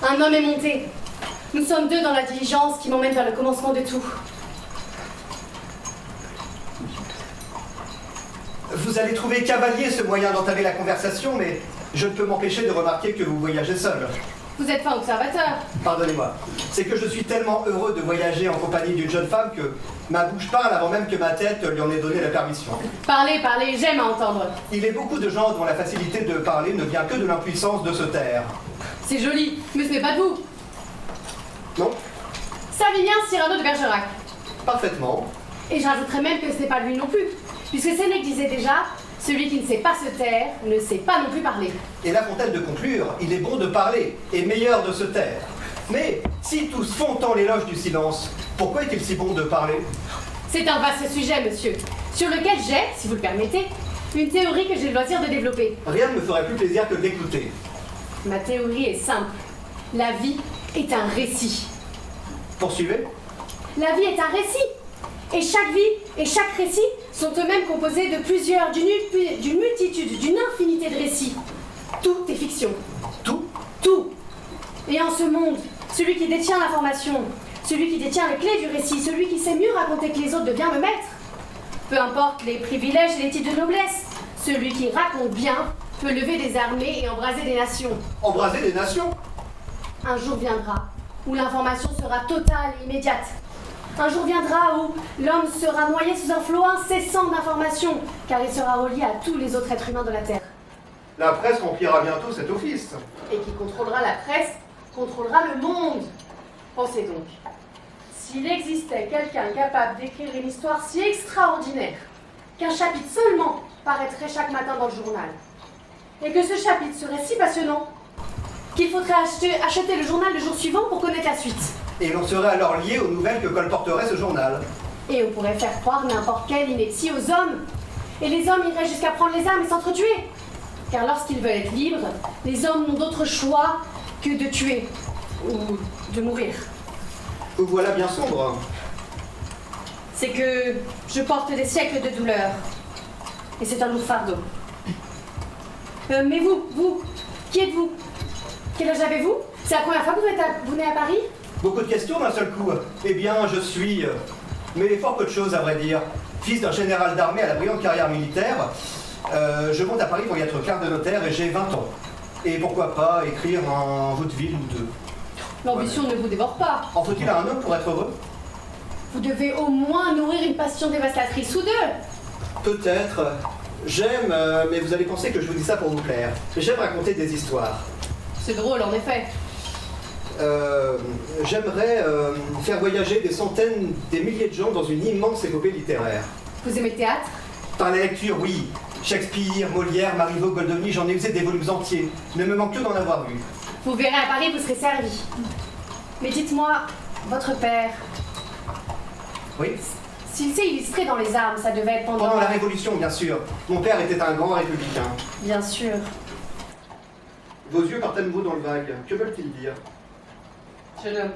Un homme est monté. Nous sommes 2 dans la diligence qui m'emmène vers le commencement de tout. Vous allez trouver cavalier ce moyen d'entamer la conversation, mais je ne peux m'empêcher de remarquer que vous voyagez seul. Vous êtes fin observateur. Pardonnez-moi. C'est que je suis tellement heureux de voyager en compagnie d'une jeune femme que Ma bouche parle avant même que ma tête lui en ait donné la permission. Parlez, parlez, j'aime à entendre. Il est beaucoup de gens dont la facilité de parler ne vient que de l'impuissance de se taire. C'est joli, mais ce n'est pas de vous. Non? Savinien Cyrano de Bergerac. Parfaitement. Et j'ajouterais même que ce n'est pas lui non plus, puisque Sénèque disait déjà, celui qui ne sait pas se taire ne sait pas non plus parler. Et La Fontaine de conclure, il est bon de parler et meilleur de se taire. Mais si tous font tant l'éloge du silence, pourquoi est-il si bon de parler? C'est un vaste sujet, monsieur, sur lequel j'ai, si vous le permettez, une théorie que j'ai le loisir de développer. Rien ne me ferait plus plaisir que de l'écouter. Ma théorie est simple. La vie est un récit. Poursuivez. La vie est un récit. Et chaque vie et chaque récit sont eux-mêmes composés de plusieurs, d'une multitude, d'une infinité de récits. Tout est fiction. Tout? Tout. Et en ce monde, celui qui détient l'information, celui qui détient les clés du récit, celui qui sait mieux raconter que les autres devient le maître. Peu importe les privilèges et les titres de noblesse, celui qui raconte bien peut lever des armées et embraser des nations. Embraser des nations? Un jour viendra où l'information sera totale et immédiate. Un jour viendra où l'homme sera noyé sous un flot incessant d'informations, car il sera relié à tous les autres êtres humains de la Terre. La presse remplira bientôt cet office. Et qui contrôlera la presse, contrôlera le monde. Pensez donc, s'il existait quelqu'un capable d'écrire une histoire si extraordinaire qu'un chapitre seulement paraîtrait chaque matin dans le journal, et que ce chapitre serait si passionnant qu'il faudrait acheter le journal le jour suivant pour connaître la suite. Et l'on serait alors lié aux nouvelles que colporterait ce journal. Et on pourrait faire croire n'importe quelle ineptie aux hommes. Et les hommes iraient jusqu'à prendre les armes et s'entretuer. Car lorsqu'ils veulent être libres, les hommes n'ont d'autre choix que de tuer ou de mourir. Vous voilà bien sombre. C'est que je porte des siècles de douleur. Et c'est un lourd fardeau. Mais vous, qui êtes-vous? Quel âge avez-vous? C'est la première fois que vous venez à Paris? Beaucoup de questions d'un seul coup. Eh bien, je suis... mais fort peu de choses, à vrai dire. Fils d'un général d'armée à la brillante carrière militaire, je monte à Paris pour y être clerc de notaire et j'ai 20 ans. Et pourquoi pas écrire un vaudeville ou deux. L'ambition ne vous dévore pas. En faut-il à un homme pour être heureux? Vous devez au moins nourrir une passion dévastatrice ou deux. Peut-être. J'aime, mais vous allez penser que je vous dis ça pour vous plaire. J'aime raconter des histoires. C'est drôle, en effet. J'aimerais faire voyager des centaines, des milliers de gens dans une immense épopée littéraire. Vous aimez le théâtre? Par la lecture, oui. Shakespeare, Molière, Marivaux, Goldoni, j'en ai usé des volumes entiers. Il ne me manque que d'en avoir vu. Vous verrez à Paris, vous serez servi. Mais dites-moi, votre père... Oui? S'il s'est illustré dans les armes, ça devait être Pendant la Révolution, bien sûr. Mon père était un grand républicain. Bien sûr. Vos yeux partent-vous dans le vague. Que veulent-ils dire? Jeune homme,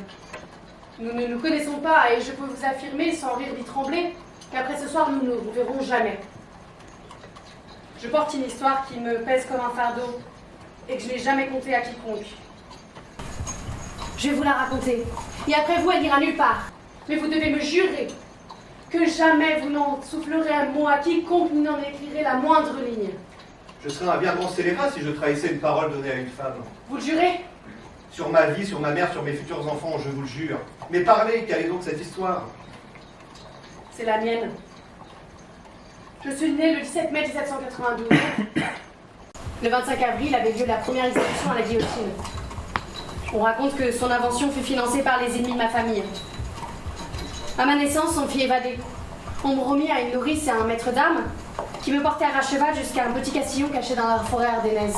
nous ne nous connaissons pas et je peux vous affirmer, sans rire ni trembler, qu'après ce soir, nous ne nous verrons jamais. Je porte une histoire qui me pèse comme un fardeau et que je n'ai jamais contée à quiconque. Je vais vous la raconter, et après vous, elle n'ira nulle part. Mais vous devez me jurer que jamais vous n'en soufflerez un mot à quiconque ni n'en écrirez la moindre ligne. Je serais un bien grand scélérat si je trahissais une parole donnée à une femme. Vous le jurez? Sur ma vie, sur ma mère, sur mes futurs enfants, je vous le jure. Mais parlez, quelle est donc cette histoire? C'est la mienne. Je suis née le 17 mai 1792. Le 25 avril avait lieu la première exécution à la guillotine. On raconte que son invention fut financée par les ennemis de ma famille. À ma naissance, on me fit évader. On me remit à une nourrice et à un maître d'armes qui me portèrent à cheval jusqu'à un petit castillon caché dans la forêt ardennaise.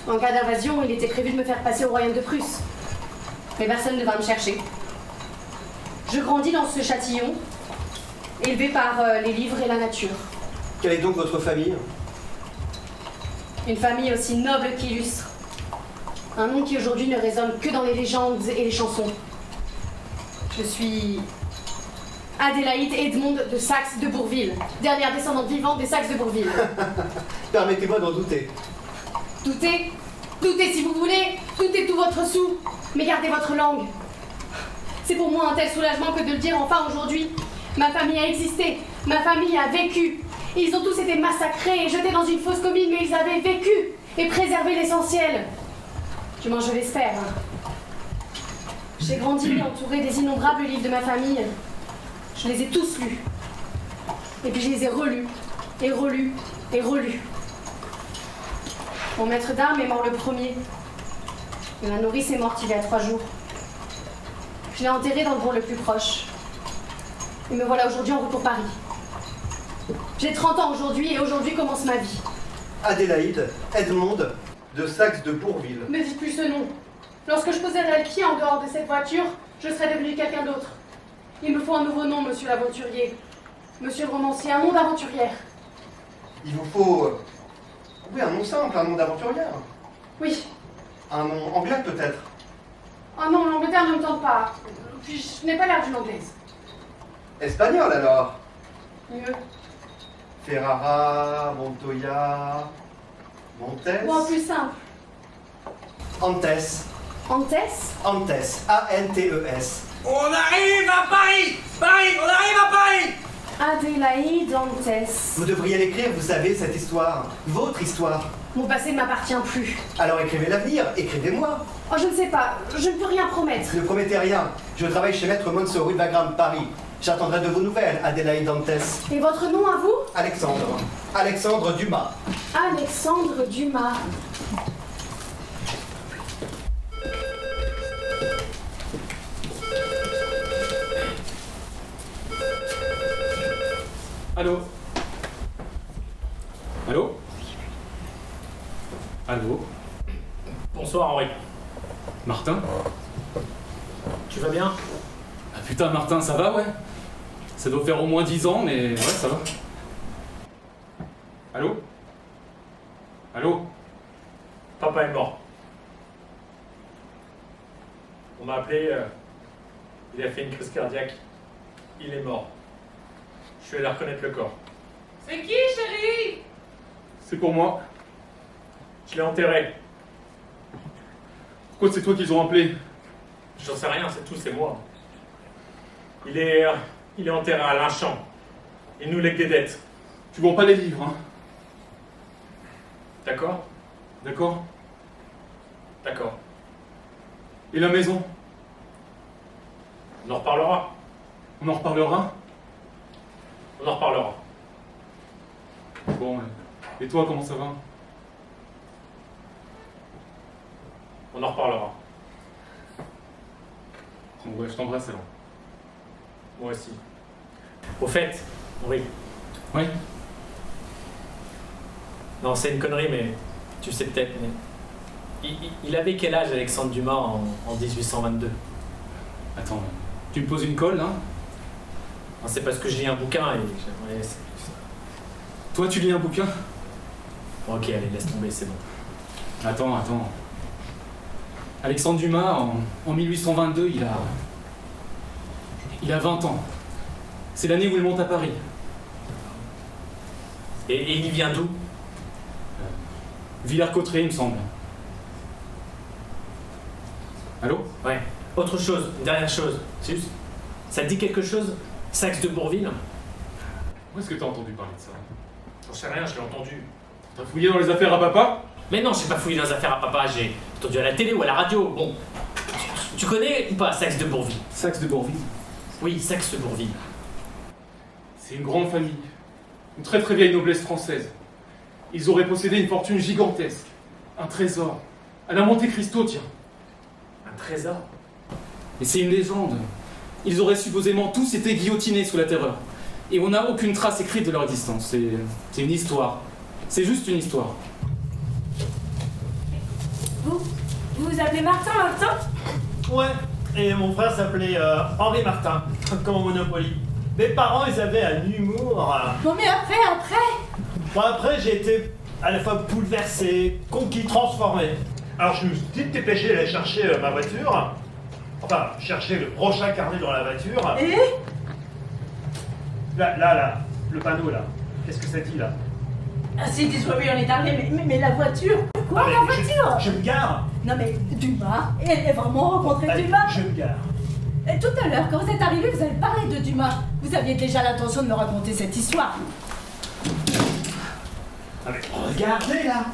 En cas d'invasion, il était prévu de me faire passer au royaume de Prusse. Mais personne ne vint me chercher. Je grandis dans ce châtillon, élevé par les livres et la nature. Quelle est donc votre famille? Une famille aussi noble qu'illustre. Un nom qui aujourd'hui ne résonne que dans les légendes et les chansons. Je suis Adélaïde Edmonde de Saxe de Bourville, dernière descendante vivante des Saxe de Bourville. Permettez-moi d'en douter. Doutez? Doutez si vous voulez, doutez tout votre sou, mais gardez votre langue. C'est pour moi un tel soulagement que de le dire enfin aujourd'hui. Ma famille a existé, ma famille a vécu. Ils ont tous été massacrés et jetés dans une fosse commune, mais ils avaient vécu et préservé l'essentiel. Du moins je l'espère. J'ai grandi entourée des innombrables livres de ma famille. Je les ai tous lus. Et puis je les ai relus, et relus, et relus. Mon maître d'armes est mort le premier. Et ma nourrice est morte il y a 3 jours. Je l'ai enterrée dans le bourg le plus proche. Et me voilà aujourd'hui en route pour Paris. J'ai 30 ans aujourd'hui, et aujourd'hui commence ma vie. Adélaïde Edmonde de Saxe de Bourville. Ne dites plus ce nom. Lorsque je poserai le pied en dehors de cette voiture, je serai devenue quelqu'un d'autre. Il me faut un nouveau nom, monsieur l'aventurier. Monsieur le romancier, un nom d'aventurière. Il vous faut... oui, un nom simple, un nom d'aventurière. Oui. Un nom anglais peut-être. Oh non, l'Angleterre ne me tente pas. Puis je n'ai pas l'air d'une anglaise. Espagnol alors. Mieux. Ferrara, Montoya, Montes. Ou en plus simple. Antes. Antes? Antes. A-N-T-E-S. On arrive à Paris! Paris, on arrive à Paris! Adélaïde Antes. Vous devriez l'écrire, vous savez, cette histoire. Votre histoire. Mon passé ne m'appartient plus. Alors écrivez l'avenir, écrivez-moi. Oh, je ne sais pas. Je ne peux rien promettre. Ne promettez rien. Je travaille chez Maître Monceau, rue de Wagram, Paris. J'attendrai de vos nouvelles, Adélaïde Dantes. Et votre nom à vous? Alexandre. Alexandre Dumas. Alexandre Dumas. Allô? Allô? Allô? Bonsoir Henri. Martin? Tu vas bien? Ah putain, Martin, ça va, ouais? Ça doit faire au moins 10 ans, mais ouais, ça va. Allô? Allô? Papa est mort. On m'a appelé, il a fait une crise cardiaque. Il est mort. Je suis allé reconnaître le corps. C'est qui, chérie? C'est pour moi. Je l'ai enterré. Pourquoi c'est toi qu'ils ont appelé? J'en sais rien, c'est tout, c'est moi. Il est enterré à Linchamp. Il nous lègue des dettes. Tu vends pas les livres, hein? D'accord? D'accord? D'accord. Et la maison? On en reparlera. On en reparlera? On en reparlera. Bon, et toi, comment ça va? On en reparlera. Bon, ouais, je t'embrasse alors. Moi aussi. Au fait, oui. Oui? Non, c'est une connerie, mais tu sais peut-être, mais... Il avait quel âge, Alexandre Dumas, en 1822? Attends, tu me poses une colle, là? Non, c'est parce que je lis un bouquin et j'aimerais... Toi, tu lis un bouquin? Bon, ok, allez, laisse tomber, c'est bon. Attends. Alexandre Dumas, en 1822, il a 20 ans. C'est l'année où il monte à Paris. Et il vient d'où? Villers-Cotterêts, il me semble. Allô? Ouais. Autre chose, une dernière chose. C'est juste... Ça te dit quelque chose? Saxe de Bourville? Où est-ce que t'as entendu parler de ça? J'en sais rien, je l'ai entendu. T'as fouillé dans les affaires à papa? Mais non, j'ai pas fouillé dans les affaires à papa, j'ai entendu à la télé ou à la radio. Bon. Tu connais ou pas Saxe de Bourville? Saxe de Bourville? Oui, Saxe de Bourville. C'est une grande famille. Une très très vieille noblesse française. Ils auraient possédé une fortune gigantesque. Un trésor. À la Monte Cristo, tiens. Un trésor? Mais c'est une légende. Ils auraient supposément tous été guillotinés sous la Terreur. Et on n'a aucune trace écrite de leur existence. C'est une histoire. C'est juste une histoire. Vous vous appelez Martin? Ouais, et mon frère s'appelait Henri Martin, comme au Monopoly. Mes parents, ils avaient un humour. Bon, mais après. Bon, après, j'ai été à la fois bouleversé, conquis, transformé. Alors, je me suis dit dépêché d'aller chercher ma voiture. Enfin, chercher le prochain carnet dans la voiture. Et Là, le panneau, là. Qu'est-ce que ça dit, là? ah, si, dis-moi, oui, on est arrivé, mais la voiture? Quoi, Ah, la mais voiture? Je me gare. Non, mais Dumas, elle est vraiment rencontré Allez, Dumas? je me gare. Et tout à l'heure, quand vous êtes arrivé, vous avez parlé de Dumas. Vous aviez déjà l'intention de me raconter cette histoire. Ah, mais regardez, là.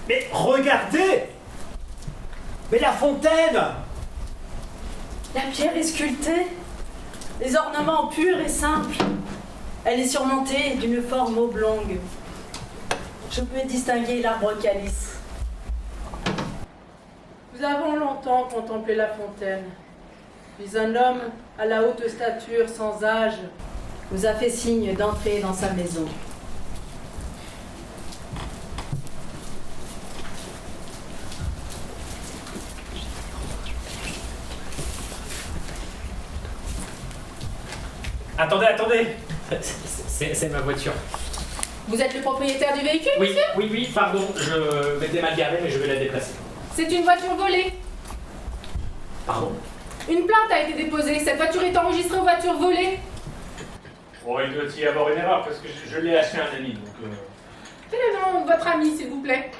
Mais regardez. Mais la fontaine. La pierre est sculptée. les ornements purs et simples. Elle est surmontée d'une forme oblongue. Je peux distinguer l'arbre calice. Nous avons longtemps contemplé la fontaine. Puis un homme à la haute stature, sans âge, nous a fait signe d'entrer dans sa maison. Attendez, attendez. C'est ma voiture. Vous êtes le propriétaire du véhicule, Oui, monsieur? oui, pardon, je m'étais mal garé, mais je vais la déplacer. C'est une voiture volée. Pardon? Une plainte a été déposée. Cette voiture est enregistrée aux voitures volées. Bon, il doit y avoir une erreur parce que je l'ai acheté à un ami, donc... Quel est le nom de votre ami, s'il vous plaît?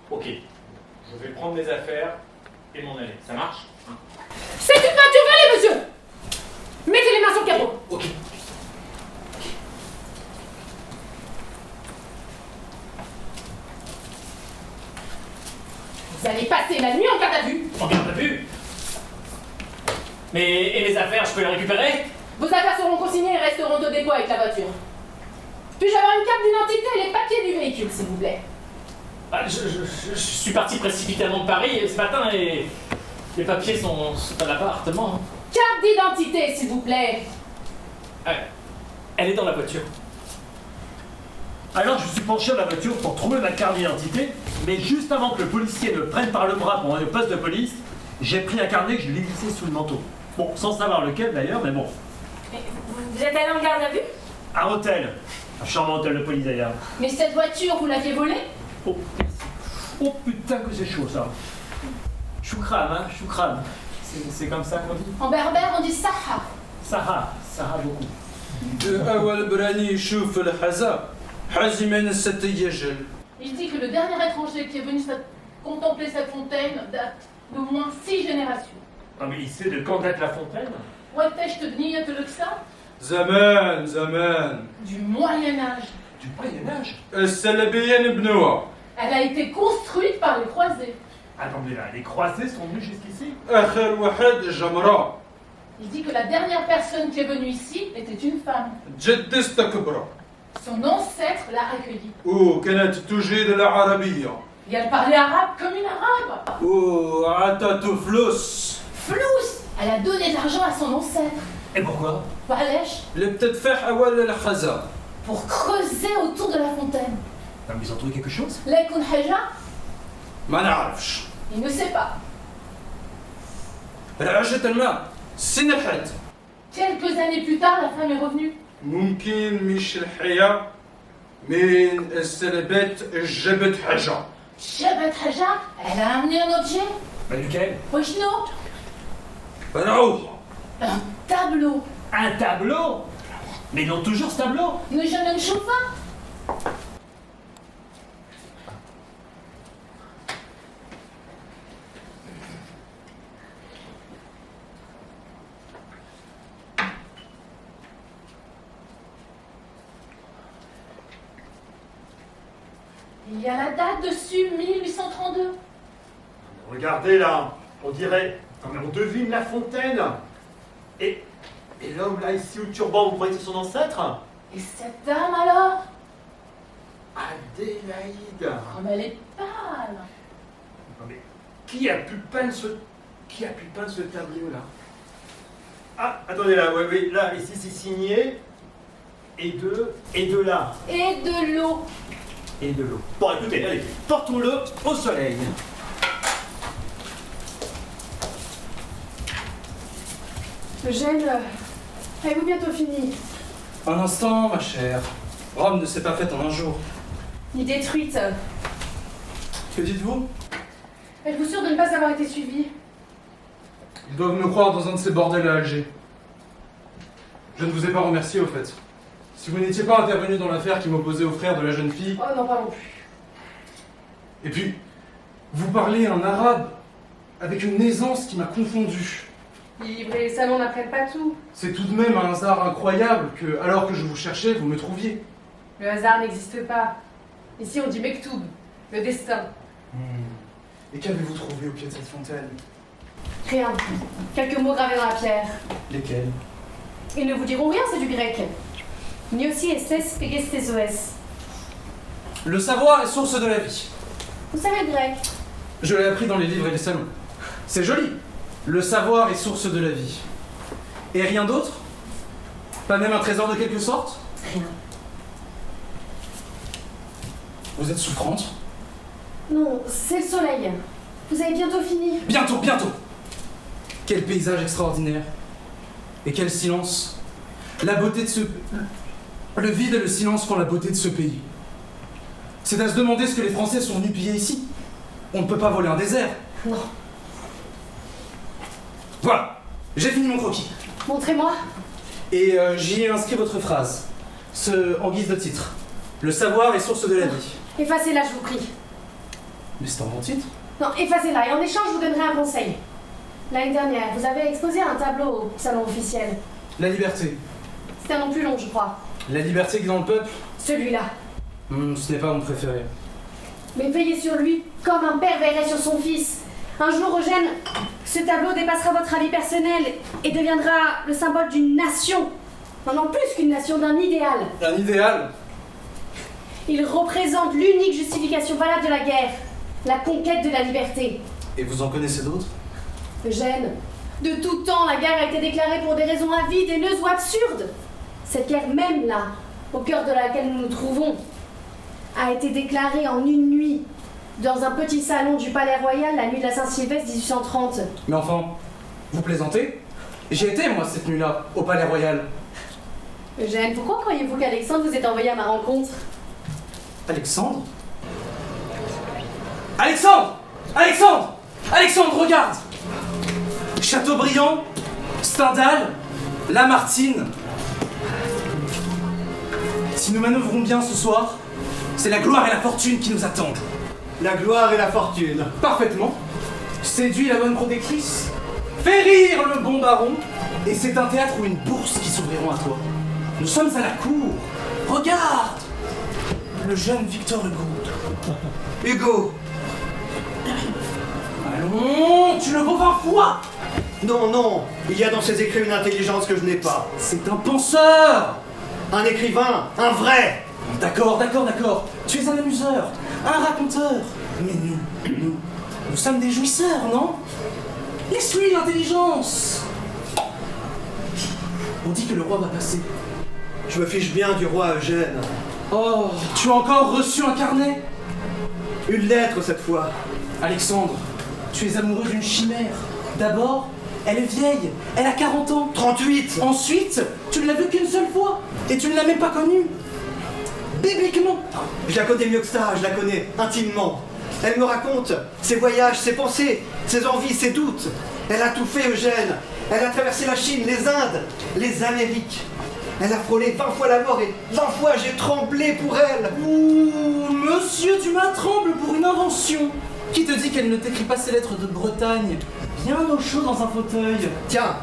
Ok. Je vais prendre mes affaires et m'en aller. Ça marche? C'est une voiture volée, monsieur! Mettez les mains sur le capot. Ok. Vous allez passer la nuit en garde à vue. En garde à vue? Mais et mes affaires, je peux les récupérer? Vos affaires seront consignées et resteront au dépôt avec la voiture. Puis-je avoir une carte d'identité et les papiers du véhicule, s'il vous plaît? Ah, je suis parti précipitamment de Paris ce matin et les papiers sont à l'appartement. Carte d'identité, s'il vous plaît. Elle est dans la voiture. Alors je suis penché dans la voiture pour trouver ma carte d'identité, mais juste avant que le policier me prenne par le bras pour aller au poste de police, j'ai pris un carnet que je l'ai glissé sous le manteau. Bon, sans savoir lequel d'ailleurs, mais bon. Mais vous êtes allé en garde à vue? Un hôtel. Un charmant hôtel de police d'ailleurs. Mais cette voiture, vous l'aviez volée? Oh, oh putain que c'est chaud ça. Choukram, hein, choukram. C'est comme ça qu'on dit? En berbère, on dit Saha. Saha beaucoup. أول براني يشوف الحزا حازما الستيجل. Il dit que le dernier étranger qui est venu contempler cette fontaine date d'au moins 6 générations. Ah mais il sait de quand date la fontaine? وقتاش تبنيت الكسا؟ زمان Du Moyen-Âge. Du Moyen-Âge? السلبيين بنوها. Elle a été construite par les croisés. Attendez là, les croisés sont venus jusqu'ici? آخر واحد جمرة. Il dit que la dernière personne qui est venue ici était une femme. جدست كبرى. Son ancêtre l'a accueillie. وكانت تجيد العربية. Et elle parlait arabe comme une arabe. وعطت فلوس. Flous! Elle a donné de l'argent à son ancêtre. Et pourquoi? Walesh, اللي بتدفع أول الحزا. pour creuser autour de la fontaine. Non mais ils ont trouvé quelque chose? La يكون حاجة? ما نعرفش. Il ne sait pas. رعشة الماء. سن الحد. Quelques années plus tard, la femme est revenue. ممكن مش الحياة من السلبات جبت حاجة. جابت حاجة? Elle a amené un objet. Bah lequel? وشنو؟ روحة. Un tableau. Un tableau? Mais ils ont toujours ce tableau? نجم نشوفها؟ Il y a la date dessus, 1832. Regardez là, on dirait, on devine la fontaine. Et l'homme là ici au turban, vous croyez que c'est son ancêtre? Et cette dame alors? Adélaïde. Comme elle est pâle. Non mais qui a pu peindre ce tableau là? Ah, attendez là, oui, là, ici c'est signé. Et de là. Et de l'eau. Et de l'eau. Bon écoutez, allez, portons-le au soleil. Eugène, avez-vous bientôt fini? Un instant, ma chère. Rome ne s'est pas faite en un jour. Ni détruite. Que dites-vous? Êtes-vous sûr de ne pas avoir été suivi? Ils doivent me croire dans un de ces bordels à Alger. Je ne vous ai pas remercié, au fait. Si vous n'étiez pas intervenu dans l'affaire qui m'opposait au frère de la jeune fille... Oh non, pas non plus. Et puis, vous parlez un arabe avec une aisance qui m'a confondu. Livre et les salons n'apprennent pas tout. C'est tout de même un hasard incroyable que, alors que je vous cherchais, vous me trouviez. Le hasard n'existe pas. Ici, on dit Mektoub, le destin. Et qu'avez-vous trouvé au pied de cette fontaine? Rien. Quelques mots gravés dans la pierre. Lesquels? Ils ne vous diront rien, c'est du grec. Niosi estes egestes. Le savoir est source de la vie. Vous savez le grec? Je l'ai appris dans les livres et les salons. C'est joli. Le savoir est source de la vie. Et rien d'autre? Pas même un trésor de quelque sorte? Rien. Vous êtes souffrante? Non, c'est le soleil. Vous avez bientôt fini. Bientôt, bientôt! Quel paysage extraordinaire. Et quel silence. La beauté de ce... Le vide et le silence font la beauté de ce pays. C'est à se demander ce que les Français sont venus piller ici. On ne peut pas voler un désert. Non. Voilà, j'ai fini mon croquis. Montrez-moi. Et j'y ai inscrit votre phrase. En guise de titre. Le savoir est source de la vie. Effacez-la, je vous prie. Mais c'est un bon titre. Non, effacez-la, et en échange, je vous donnerai un conseil. L'année dernière, vous avez exposé un tableau au salon officiel. La liberté. C'était un nom plus long, je crois. La liberté qui est dans le peuple? Celui-là. Ce n'est pas mon préféré. Mais veillez sur lui, comme un père veillerait sur son fils. Un jour, Eugène, ce tableau dépassera votre avis personnel et deviendra le symbole d'une nation. Non, plus qu'une nation, d'un idéal. Un idéal? Il représente l'unique justification valable de la guerre, la conquête de la liberté. Et vous en connaissez d'autres? Eugène, de tout temps, la guerre a été déclarée pour des raisons avides, haineuses ou absurdes. Cette guerre même là, au cœur de laquelle nous nous trouvons, a été déclarée en une nuit, dans un petit salon du Palais Royal, la nuit de la Saint-Sylvestre 1830. Mais enfin, vous plaisantez? J'y étais, moi, cette nuit-là, au Palais Royal. Eugène, pourquoi croyez-vous qu'Alexandre vous ait envoyé à ma rencontre? Alexandre? Alexandre! Alexandre! Alexandre, regarde! Chateaubriand, Stendhal, Lamartine. Si nous manœuvrons bien ce soir, c'est la gloire et la fortune qui nous attendent. La gloire et la fortune. Parfaitement. Séduit la bonne protectrice, fait rire le bon baron, et c'est un théâtre ou une bourse qui s'ouvriront à toi. Nous sommes à la cour. Regarde! Le jeune Victor Hugo. Hugo! Allons, tu le vaux 20 fois! Non, il y a dans ses écrits une intelligence que je n'ai pas. C'est un penseur! Un écrivain, un vrai! D'accord. Tu es un amuseur, un raconteur. Mais nous sommes des jouisseurs, non? Laisse-lui l'intelligence! On dit que le roi va passer. Je me fiche bien du roi Eugène. Oh, tu as encore reçu un carnet? Une lettre cette fois. Alexandre, tu es amoureux d'une chimère. D'abord, elle est vieille, elle a 40 ans. 38. Ensuite, tu ne l'as vue qu'une seule fois, et tu ne l'as même pas connue. Bibliquement. Je la connais mieux que ça, je la connais intimement. Elle me raconte ses voyages, ses pensées, ses envies, ses doutes. Elle a tout fait, Eugène. Elle a traversé la Chine, les Indes, les Amériques. Elle a frôlé 20 fois la mort et 20 fois j'ai tremblé pour elle. Ouh, monsieur Dumas tremble pour une invention. Qui te dit qu'elle ne t'écrit pas ses lettres de Bretagne, bien au chaud dans un fauteuil? Tiens,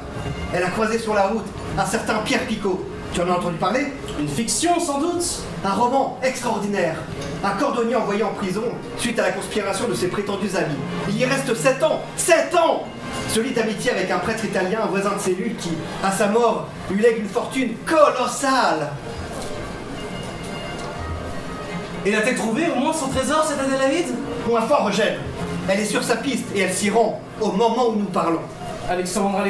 elle a croisé sur la route un certain Pierre Picot. Tu en as entendu parler? Une fiction, sans doute. Un roman extraordinaire. Un cordonnier envoyé en prison suite à la conspiration de ses prétendus amis. Il y reste 7 ans. 7 ans! Se lie d'amitié avec un prêtre italien, un voisin de cellule qui, à sa mort, lui lègue une fortune colossale. Et a-t-elle trouvé au moins son trésor, cette Adélaïde? Point fort, Eugène. Elle est sur sa piste et elle s'y rend au moment où nous parlons. Alexandre,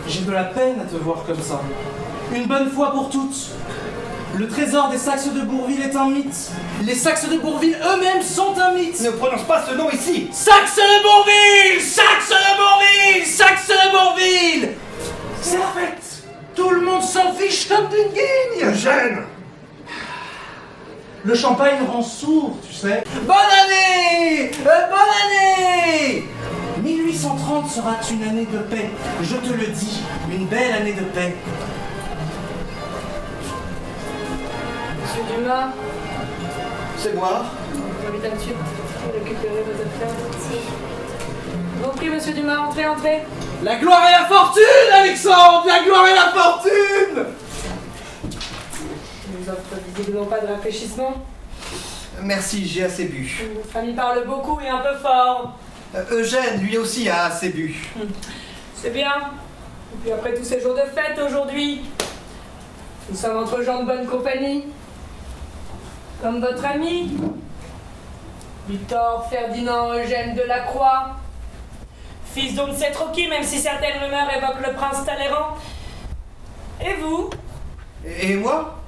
j'ai de la peine à te voir comme ça. Une bonne fois pour toutes. Le trésor des Saxes de Bourville est un mythe. Les Saxes de Bourville eux-mêmes sont un mythe. Ne prononce pas ce nom ici. Saxes de Bourville! Saxes de Bourville! Saxes de Bourville! C'est la fête. Tout le monde s'en fiche comme d'une guigne. Eugène! Le champagne rend sourd, tu sais. Bonne année! Bonne année! 1830 sera une année de paix. Je te le dis, une belle année de paix. Monsieur Dumas, C'est moi. je vous invite à me suivre pour récupérer vos affaires. Je vous prie, monsieur Dumas, entrez. La gloire et la fortune, Alexandre! La gloire et la fortune! Je ne vous offre visiblement pas de rafraîchissement. Merci, j'ai assez bu. Votre ami parle beaucoup et un peu fort. Eugène, lui aussi, a assez bu. C'est bien. Et puis après tous ces jours de fête aujourd'hui, nous sommes entre gens de bonne compagnie. Comme votre ami, Victor Ferdinand Eugène de la Croix, fils d'on ne sait trop qui, même si certaines rumeurs évoquent le prince Talleyrand. Et vous? Et moi?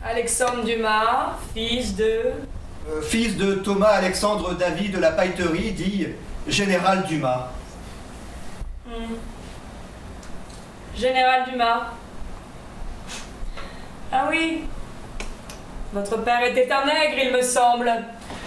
Alexandre Dumas, fils de Thomas Alexandre David de la Pailleterie, dit Général Dumas. Général Dumas. Ah oui. Votre père était un nègre, il me semble.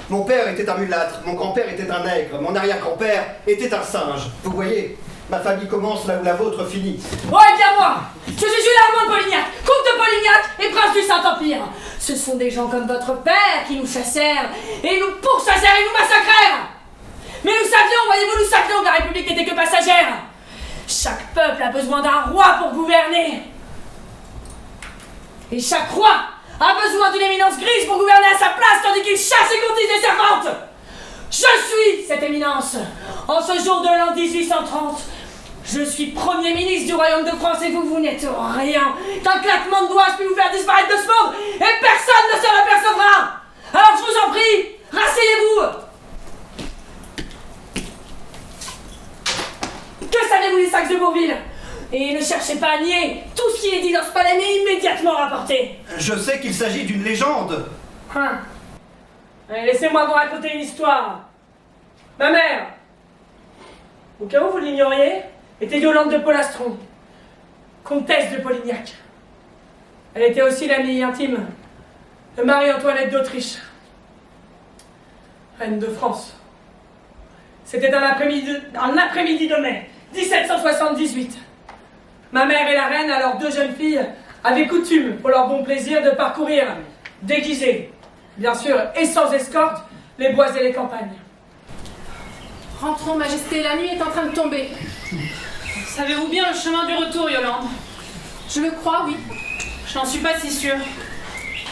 Mon père était un mulâtre, mon grand-père était un nègre, mon arrière-grand-père était un singe. Vous voyez, ma famille commence là où la vôtre finit. Oh, et bien moi, je suis Jules Armand de Polignac, comte de Polignac et prince du Saint-Empire. Ce sont des gens comme votre père qui nous chassèrent, et nous pourchassèrent et nous massacrèrent. Mais nous savions, voyez-vous, nous savions que la République n'était que passagère. Chaque peuple a besoin d'un roi pour gouverner. Et chaque roi a besoin d'une éminence grise pour gouverner à sa place tandis qu'il chasse et courtise des servantes. Je suis cette éminence. En ce jour de l'an 1830, je suis Premier ministre du Royaume de France et vous n'êtes rien. D'un claquement de doigts, je peux vous faire disparaître de ce monde et personne ne s'en apercevra. Alors je vous en prie, rasseyez-vous. Que savez-vous des Saxe de Bourville? Et ne cherchez pas à nier, tout ce qui est dit dans ce palais m'est immédiatement rapporté. Je sais qu'il s'agit d'une légende. Hein. Allez, laissez-moi vous raconter une histoire. Ma mère, au cas où vous l'ignoriez, était Yolande de Polastron, comtesse de Polignac. Elle était aussi l'amie intime de Marie-Antoinette d'Autriche, reine de France. C'était un après-midi de mai 1778. Ma mère et la reine, alors deux jeunes filles, avaient coutume, pour leur bon plaisir, de parcourir, déguisées, bien sûr, et sans escorte, les bois et les campagnes. Rentrons, Majesté, la nuit est en train de tomber. Savez-vous bien le chemin du retour, Yolande? Je le crois, oui. Je n'en suis pas si sûre.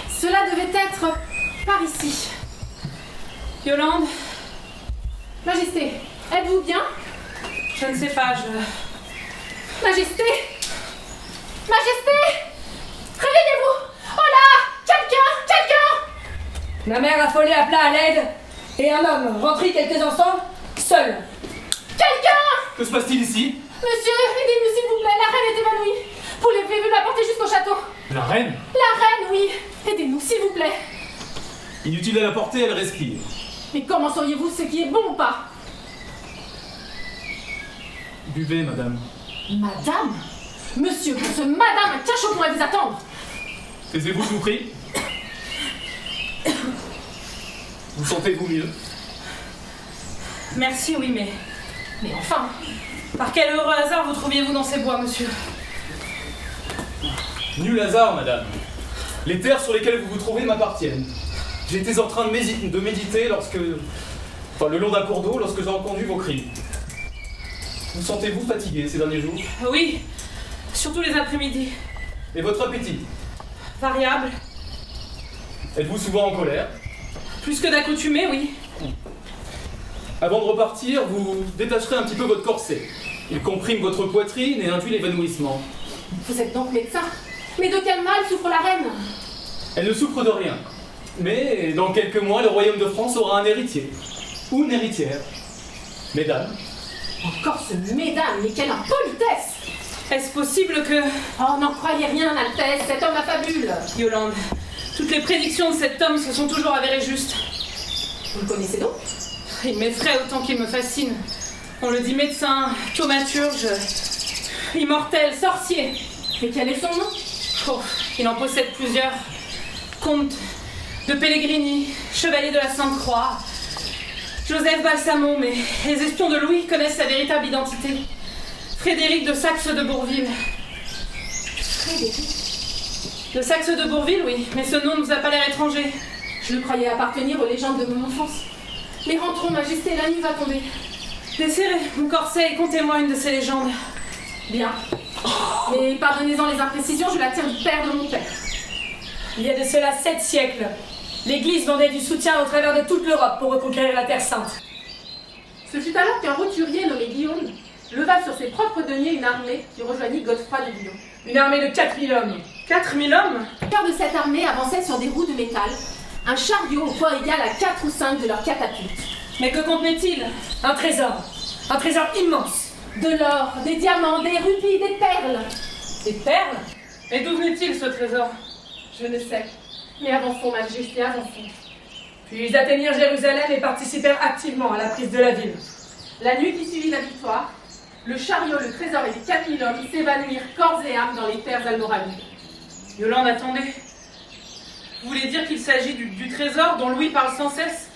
Cela devait être par ici. Yolande? Majesté, êtes-vous bien? Je ne sais pas, Majesté! Majesté! Réveillez-vous! Oh là! Quelqu'un! Ma mère affolée appela à l'aide, et un homme, rentré quelques instants, seul. Quelqu'un! Que se passe-t-il ici? Monsieur, aidez-nous s'il vous plaît, la reine est évanouie. Vous l'avez vu la porter jusqu'au château. La reine? La reine, oui. Aidez-nous s'il vous plaît. Inutile de la porter, elle respire. Mais comment sauriez-vous ce qui est bon ou pas? Buvez, madame. Madame? Monsieur, pour ce madame, un cachot pourrait vous attendre. Taisez-vous, je vous prie. Vous sentez-vous mieux? Merci, oui, mais... Mais enfin... Par quel heureux hasard vous trouviez-vous dans ces bois, monsieur? Nul hasard, madame. Les terres sur lesquelles vous vous trouvez m'appartiennent. J'étais en train de méditer le long d'un cours d'eau lorsque j'ai entendu vos cris. Vous sentez-vous fatigué ces derniers jours? Oui, surtout les après-midi. Et votre appétit? Variable. Êtes-vous souvent en colère? Plus que d'accoutumé, oui. Avant de repartir, vous détacherez un petit peu votre corset. Il comprime votre poitrine et induit l'évanouissement. Vous êtes donc médecin? Mais de quel mal souffre la reine? Elle ne souffre de rien. Mais dans quelques mois, le royaume de France aura un héritier. Ou une héritière. Mesdames. Encore ce mesdames, mais quelle impolitesse! Est-ce possible que... Oh, n'en croyez rien, Altesse, cet homme affabule. Yolande, toutes les prédictions de cet homme se sont toujours avérées justes. Vous le connaissez donc? Il m'effraie autant qu'il me fascine. On le dit médecin, thaumaturge, immortel, sorcier. Et quel est son nom? Oh, il en possède plusieurs. Comte de Pellegrini, chevalier de la Sainte-Croix, Joseph Balsamon, mais les espions de Louis connaissent sa véritable identité. Frédéric de Saxe de Bourville. Frédéric? De Saxe de Bourville, oui, mais ce nom ne nous a pas l'air étranger. Je le croyais appartenir aux légendes de mon enfance. Mais rentrons, Majesté, la nuit va tomber. Desserrez mon corset et contez-moi une de ces légendes. Bien. Mais pardonnez-en les imprécisions, je la tiens du père de mon père. Il y a de cela 7 siècles, l'Église vendait du soutien au travers de toute l'Europe pour reconquérir la Terre Sainte. Ce fut alors qu'un roturier nommé Guillaume leva sur ses propres deniers une armée qui rejoignit Godefroy de Bouillon. Une armée de 4000 hommes. 4000 hommes? Au cœur de cette armée avançait sur des roues de métal un chariot au poids égal à 4 ou 5 de leurs catapultes. Mais que contenait-il? Un trésor. Un trésor immense. De l'or, des diamants, des rubis, des perles. Des perles? Et d'où venait-il ce trésor? Je ne sais. Mais avançons, Majesté, avançons. Puis ils atteignirent Jérusalem et participèrent activement à la prise de la ville. La nuit qui suivit la victoire, le chariot, le trésor et les 4000 hommes s'évanouirent corps et âme dans les terres almoravides. Yolande, attendez. Vous voulez dire qu'il s'agit du trésor dont Louis parle sans cesse?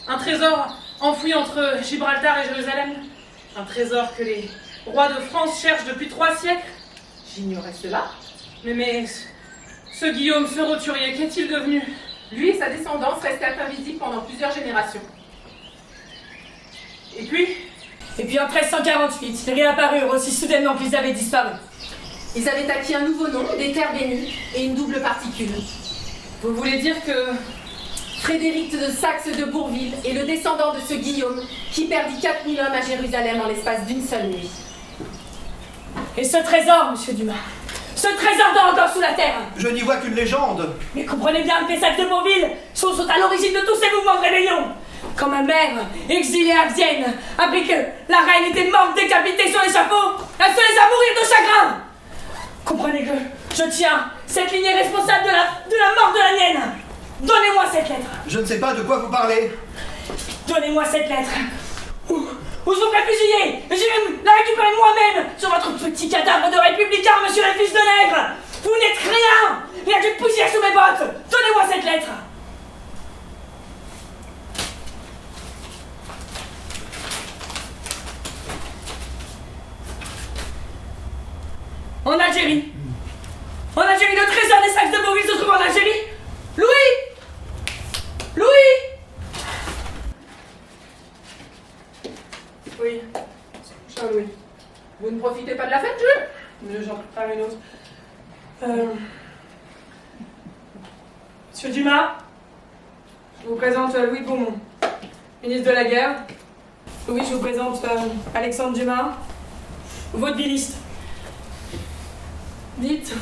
Un trésor enfoui entre Gibraltar et Jérusalem? Un trésor que les rois de France cherchent depuis 3 siècles? J'ignorais cela. Mais ce Guillaume, ce roturier, qu'est-il devenu? Lui et sa descendance restèrent invisibles pendant plusieurs générations. Et puis en 1348, ils réapparurent aussi soudainement qu'ils avaient disparu. Ils avaient acquis un nouveau nom, des terres bénies et une double particule. Vous voulez dire que Frédéric de Saxe de Bourville est le descendant de ce Guillaume qui perdit 4000 hommes à Jérusalem en l'espace d'une seule nuit. Et ce trésor, monsieur Dumas, ce trésor dort encore sous la terre. Je n'y vois qu'une légende. Mais comprenez bien que les Saxes de Bourville sont à l'origine de tous ces mouvements de rébellion. Quand ma mère, exilée à Vienne, apprit que la reine était morte décapitée sur l'échafaud, elle se laissa mourir de chagrin. Comprenez que je tiens cette lignée responsable de la mort de la mienne. Donnez-moi cette lettre. Je ne sais pas de quoi vous parlez. Donnez-moi cette lettre. Ou je vous ferai fusiller. Et j'irai la récupérer moi-même sur votre petit cadavre de républicain, monsieur le fils de nègre. Vous n'êtes rien. Il y a du poussière sous mes bottes. Donnez-moi cette lettre. En Algérie. En Algérie, le trésor des Saxes de Bourville se trouve en Algérie. Louis! Oui, cher Louis. Vous ne profitez pas de la fête, Jules? Mais j'en prépare une autre. Monsieur Dumas, je vous présente Louis Beaumont, ministre de la Guerre. Louis, je vous présente Alexandre Dumas, vaudevilliste. Dites,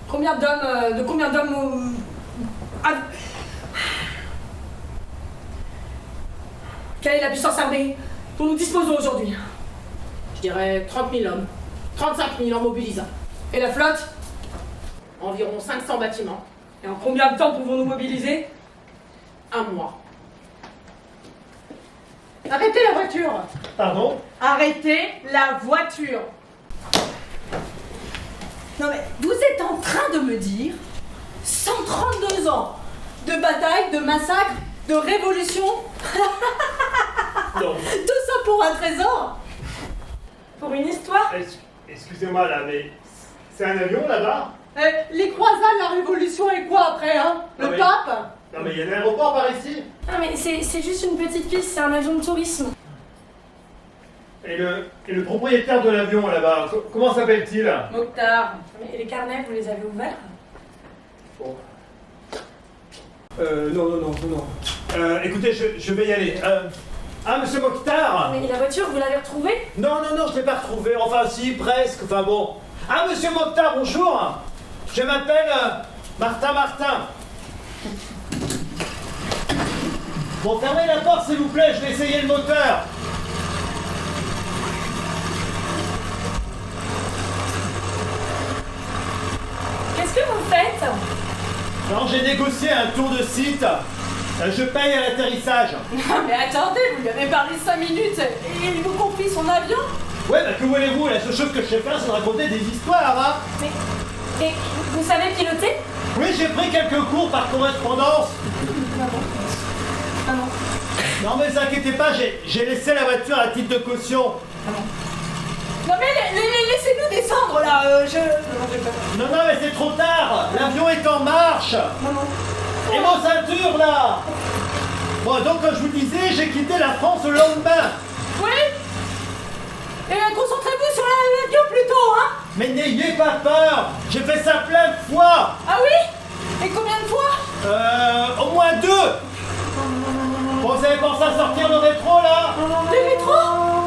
combien d'hommes quelle est la puissance armée dont nous disposons aujourd'hui? Je dirais 30 000 hommes. 35 000 en mobilisant. Et la flotte? Environ 500 bâtiments. Et en combien de temps pouvons-nous mobiliser? 1 mois. Arrêtez la voiture! Pardon? Arrêtez la voiture! Non mais, vous êtes en train de me dire 132 ans de bataille, de massacre, de révolution? Non. Tout ça pour un trésor? Pour une histoire? Excusez-moi là, mais c'est un avion là-bas? Les croisades, la révolution et quoi après, hein? Le mais- pape? Non mais il y a un aéroport par ici. Ah mais c'est juste une petite piste, c'est un avion de tourisme. Et le propriétaire de l'avion là-bas, comment s'appelle-t-il? Mokhtar. Et les carnets, vous les avez ouverts? Non. Écoutez, je vais y aller. Ah, monsieur Mokhtar! Mais la voiture, vous l'avez retrouvée? Non, je l'ai pas retrouvée. Enfin, si, presque. Enfin bon. Ah, monsieur Mokhtar, bonjour! Je m'appelle Martin. Bon, fermez la porte, s'il vous plaît, je vais essayer le moteur. Qu'est-ce que vous faites? Non, j'ai négocié un tour de site. Je paye à l'atterrissage. Mais attendez, vous lui avez parlé 5 minutes et il vous confie son avion? Ouais, bah que voulez-vous? La seule chose que je sais faire, c'est de raconter des histoires, hein. Et vous savez piloter? Oui, j'ai pris quelques cours par correspondance. Ah non. Non, mais inquiétez pas, j'ai laissé la voiture à titre de caution. Non mais laissez-nous descendre là, Non, mais c'est trop tard. L'avion est en marche. Et vos ceintures, là. Bon, donc, comme je vous disais, j'ai quitté la France le lendemain. Oui. Et concentrez-vous sur l'avion plutôt, hein. Mais n'ayez pas peur. J'ai fait ça plein de fois. Ah oui? Et combien de fois? Au moins 2. Bon, vous avez pensé à sortir le rétro, là? Le métro?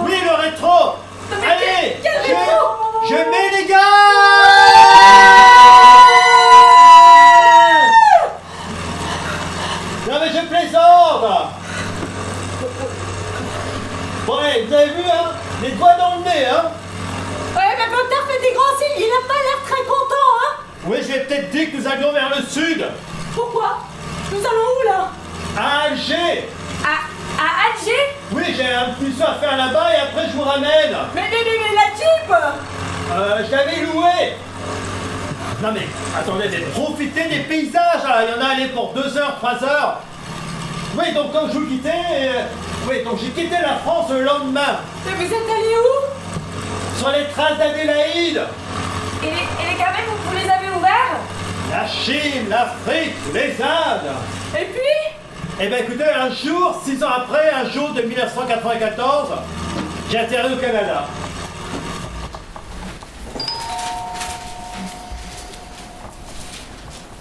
Oui, le rétro! Allez! Quel rétro? Je mets les gars! Non mais je plaisante! Bon, allez, vous avez vu, hein? Les doigts dans le nez, hein? Ouais, mais votre père fait des grands signes, il a pas l'air très content, hein? Oui, j'ai peut-être dit que nous allions vers le sud! Pourquoi? Nous allons où, là? À Alger! À Alger? Oui, j'ai un petit saut à faire là-bas et après je vous ramène! Mais la Jeep! Je l'avais loué! Non mais, attendez, profitez des paysages, là. Il y en a, allez, pour 2 heures, 3 heures! Oui, donc quand je vous quittais, oui, donc j'ai quitté la France le lendemain! Mais vous êtes allé où? Sur les traces d'Adélaïde! Et les cafés, vous les avez ouverts? La Chine, l'Afrique, les Indes! Et puis? Eh ben écoutez, un jour, 6 ans après, un jour de 1994, j'ai atterri au Canada.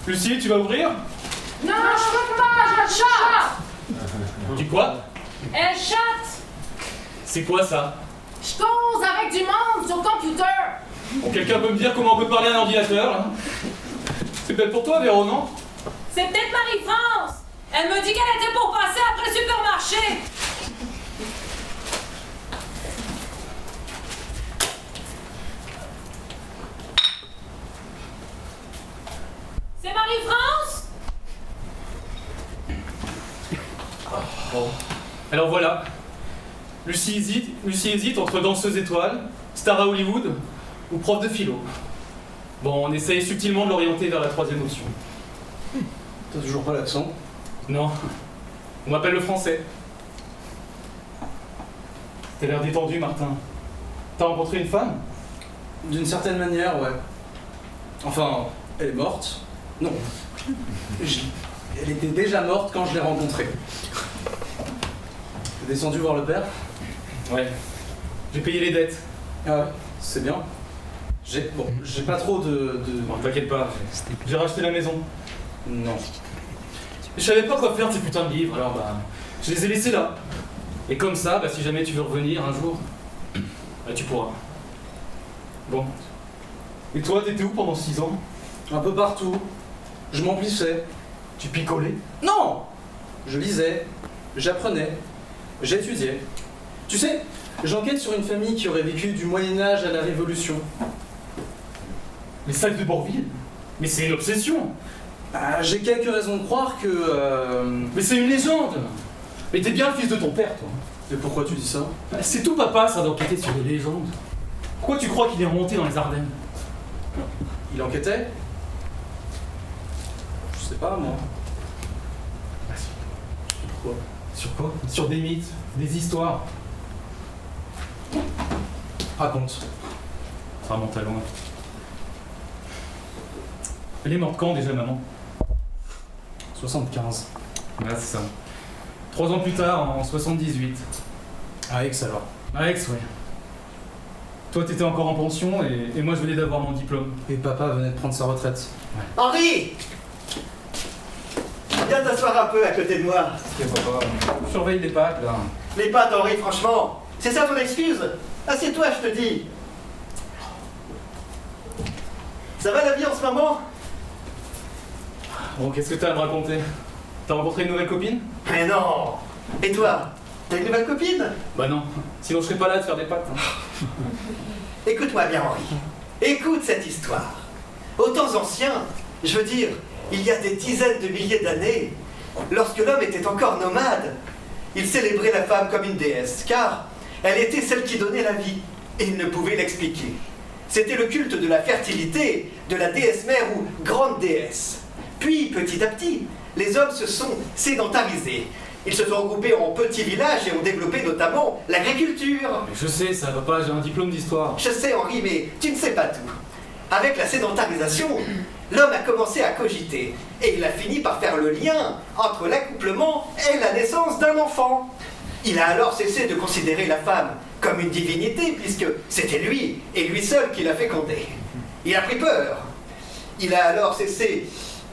Lucie, tu vas ouvrir? Non, je peux pas, je chatte. Tu quoi? Elle chatte. C'est quoi ça? Je cause avec du monde sur computer. Bon, quelqu'un peut me dire comment on peut parler à un ordinateur hein? C'est peut-être pour toi, Véro, non? C'est peut-être Marie-France. Elle me dit qu'elle était pour passer après le supermarché. C'est Marie-France? Bon. Alors voilà. Lucie hésite entre danseuse étoile, star à Hollywood ou prof de philo. Bon, on essaye subtilement de l'orienter vers la troisième option. T'as toujours pas l'accent? Non. On m'appelle le français. T'as l'air détendu, Martin. T'as rencontré une femme? D'une certaine manière, ouais. Enfin, elle est morte. Non. Elle était déjà morte quand je l'ai rencontrée. T'es descendu voir le père? Ouais. J'ai payé les dettes. Ah ouais, c'est bien. J'ai pas trop de... Bon, t'inquiète pas. J'ai racheté la maison. Non. Je savais pas quoi faire de ces putains de livres, alors bah... Je les ai laissés là. Et comme ça, bah si jamais tu veux revenir un jour, bah tu pourras. Bon. Et toi, t'étais où pendant 6 ans? Un peu partout. Je m'emplissais. Tu picolais? Non! Je lisais, j'apprenais, j'étudiais. Tu sais, j'enquête sur une famille qui aurait vécu du Moyen-Âge à la Révolution. Les sacs de Bourville? Mais c'est une obsession! Ah, j'ai quelques raisons de croire que... Mais c'est une légende! Mais t'es bien le fils de ton père, toi. Et pourquoi tu dis ça? Bah, c'est tout papa, ça, d'enquêter sur des légendes. Pourquoi tu crois qu'il est remonté dans les Ardennes? Il enquêtait? Je sais pas, moi. Sur quoi? Sur quoi? Sur des mythes, des histoires. Raconte. Ça remonte à loin. Elle est morte quand déjà, maman? 75. Ouais, c'est ça. 3 ans plus tard, en 78. À Aix alors. À Aix, ouais. Toi, t'étais encore en pension et moi, je venais d'avoir mon diplôme. Et papa venait de prendre sa retraite. Ouais. Henri! Viens t'asseoir un peu à côté de moi. Papa, surveille les pâtes, là. Les pâtes, Henri, franchement. C'est ça ton excuse? Assieds-toi, je te dis. Ça va la vie en ce moment? Bon, qu'est-ce que t'as à me raconter? T'as rencontré une nouvelle copine? Mais non! Et toi? T'as une nouvelle copine? Bah non, sinon je serais pas là de faire des pâtes. Hein. Écoute-moi bien, Henri. Écoute cette histoire. Aux temps anciens, je veux dire, il y a des dizaines de milliers d'années, lorsque l'homme était encore nomade, il célébrait la femme comme une déesse, car elle était celle qui donnait la vie, et il ne pouvait l'expliquer. C'était le culte de la fertilité, de la déesse mère ou grande déesse. Puis, petit à petit, les hommes se sont sédentarisés. Ils se sont regroupés en petits villages et ont développé notamment l'agriculture. Je sais, ça va pas, j'ai un diplôme d'histoire. Je sais, Henri, mais tu ne sais pas tout. Avec la sédentarisation, l'homme a commencé à cogiter et il a fini par faire le lien entre l'accouplement et la naissance d'un enfant. Il a alors cessé de considérer la femme comme une divinité puisque c'était lui et lui seul qui l'a fécondée. Il a pris peur. Il a alors cessé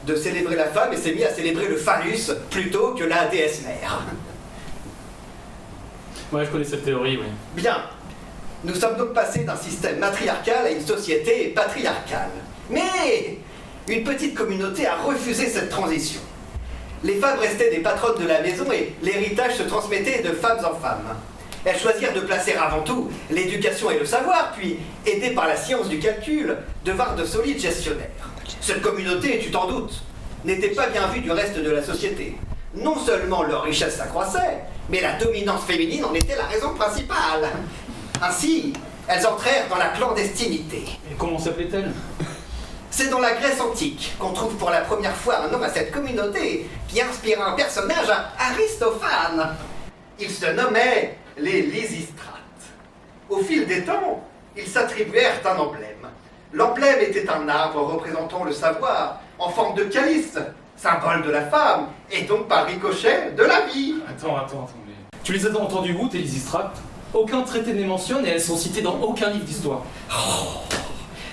de célébrer la femme et s'est mis à célébrer le phallus plutôt que la déesse mère. Ouais, je connais cette théorie, oui. Bien. Nous sommes donc passés d'un système matriarcal à une société patriarcale. Mais une petite communauté a refusé cette transition. Les femmes restaient des patronnes de la maison et l'héritage se transmettait de femmes en femmes. Elles choisirent de placer avant tout l'éducation et le savoir, puis, aidées par la science du calcul, devinrent de solides gestionnaires. Cette communauté, tu t'en doutes, n'était pas bien vue du reste de la société. Non seulement leur richesse s'accroissait, mais la dominance féminine en était la raison principale. Ainsi, elles entrèrent dans la clandestinité. Et comment s'appelait-elle? C'est dans la Grèce antique qu'on trouve pour la première fois un nom à cette communauté qui inspira un personnage à Aristophane. Ils se nommaient les Lysistrates. Au fil des temps, ils s'attribuèrent un emblème. L'emblème était un arbre représentant le savoir en forme de calice, symbole de la femme, et donc par ricochet de la vie. Attends, mais... Tu les as entendus où, tes Lysistrates? Aucun traité ne les mentionne et elles sont citées dans aucun livre d'histoire. Oh,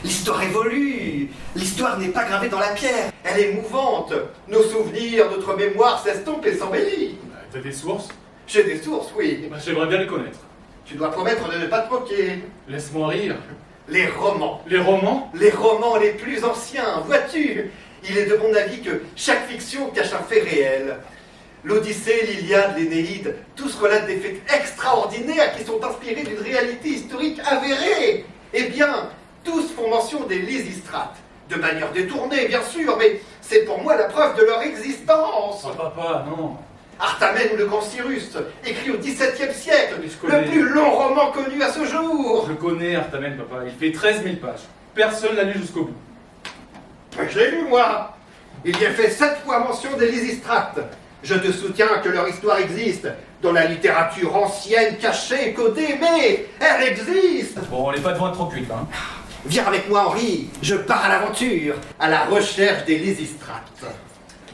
l'histoire évolue. L'histoire n'est pas gravée dans la pierre. Elle est mouvante. Nos souvenirs, notre mémoire s'estompent et s'embellit. T'as des sources? J'ai des sources, oui. J'aimerais bien les connaître. Tu dois promettre de ne pas te moquer. Laisse-moi rire. Les romans. Les romans? Les romans les plus anciens, vois-tu? Il est de mon avis que chaque fiction cache un fait réel. L'Odyssée, l'Iliade, l'Énéide, tous relatent des faits extraordinaires qui sont inspirés d'une réalité historique avérée. Eh bien, tous font mention des Lysistrates. De manière détournée, bien sûr, mais c'est pour moi la preuve de leur existence. Oh, papa, non. Artamène ou le Grand Cyrus, écrit au XVIIe siècle, le plus long roman connu à ce jour. Je connais Artamène, papa. Il fait 13 000 pages. Personne l'a lu jusqu'au bout. Je l'ai lu, moi. Il y a fait 7 fois mention des Lysistrates. Je te soutiens que leur histoire existe, dans la littérature ancienne, cachée, codée, mais elle existe. Bon, on n'est pas devant être trop cuite, hein. Viens avec moi, Henri, je pars à l'aventure, à la recherche des Lysistrates.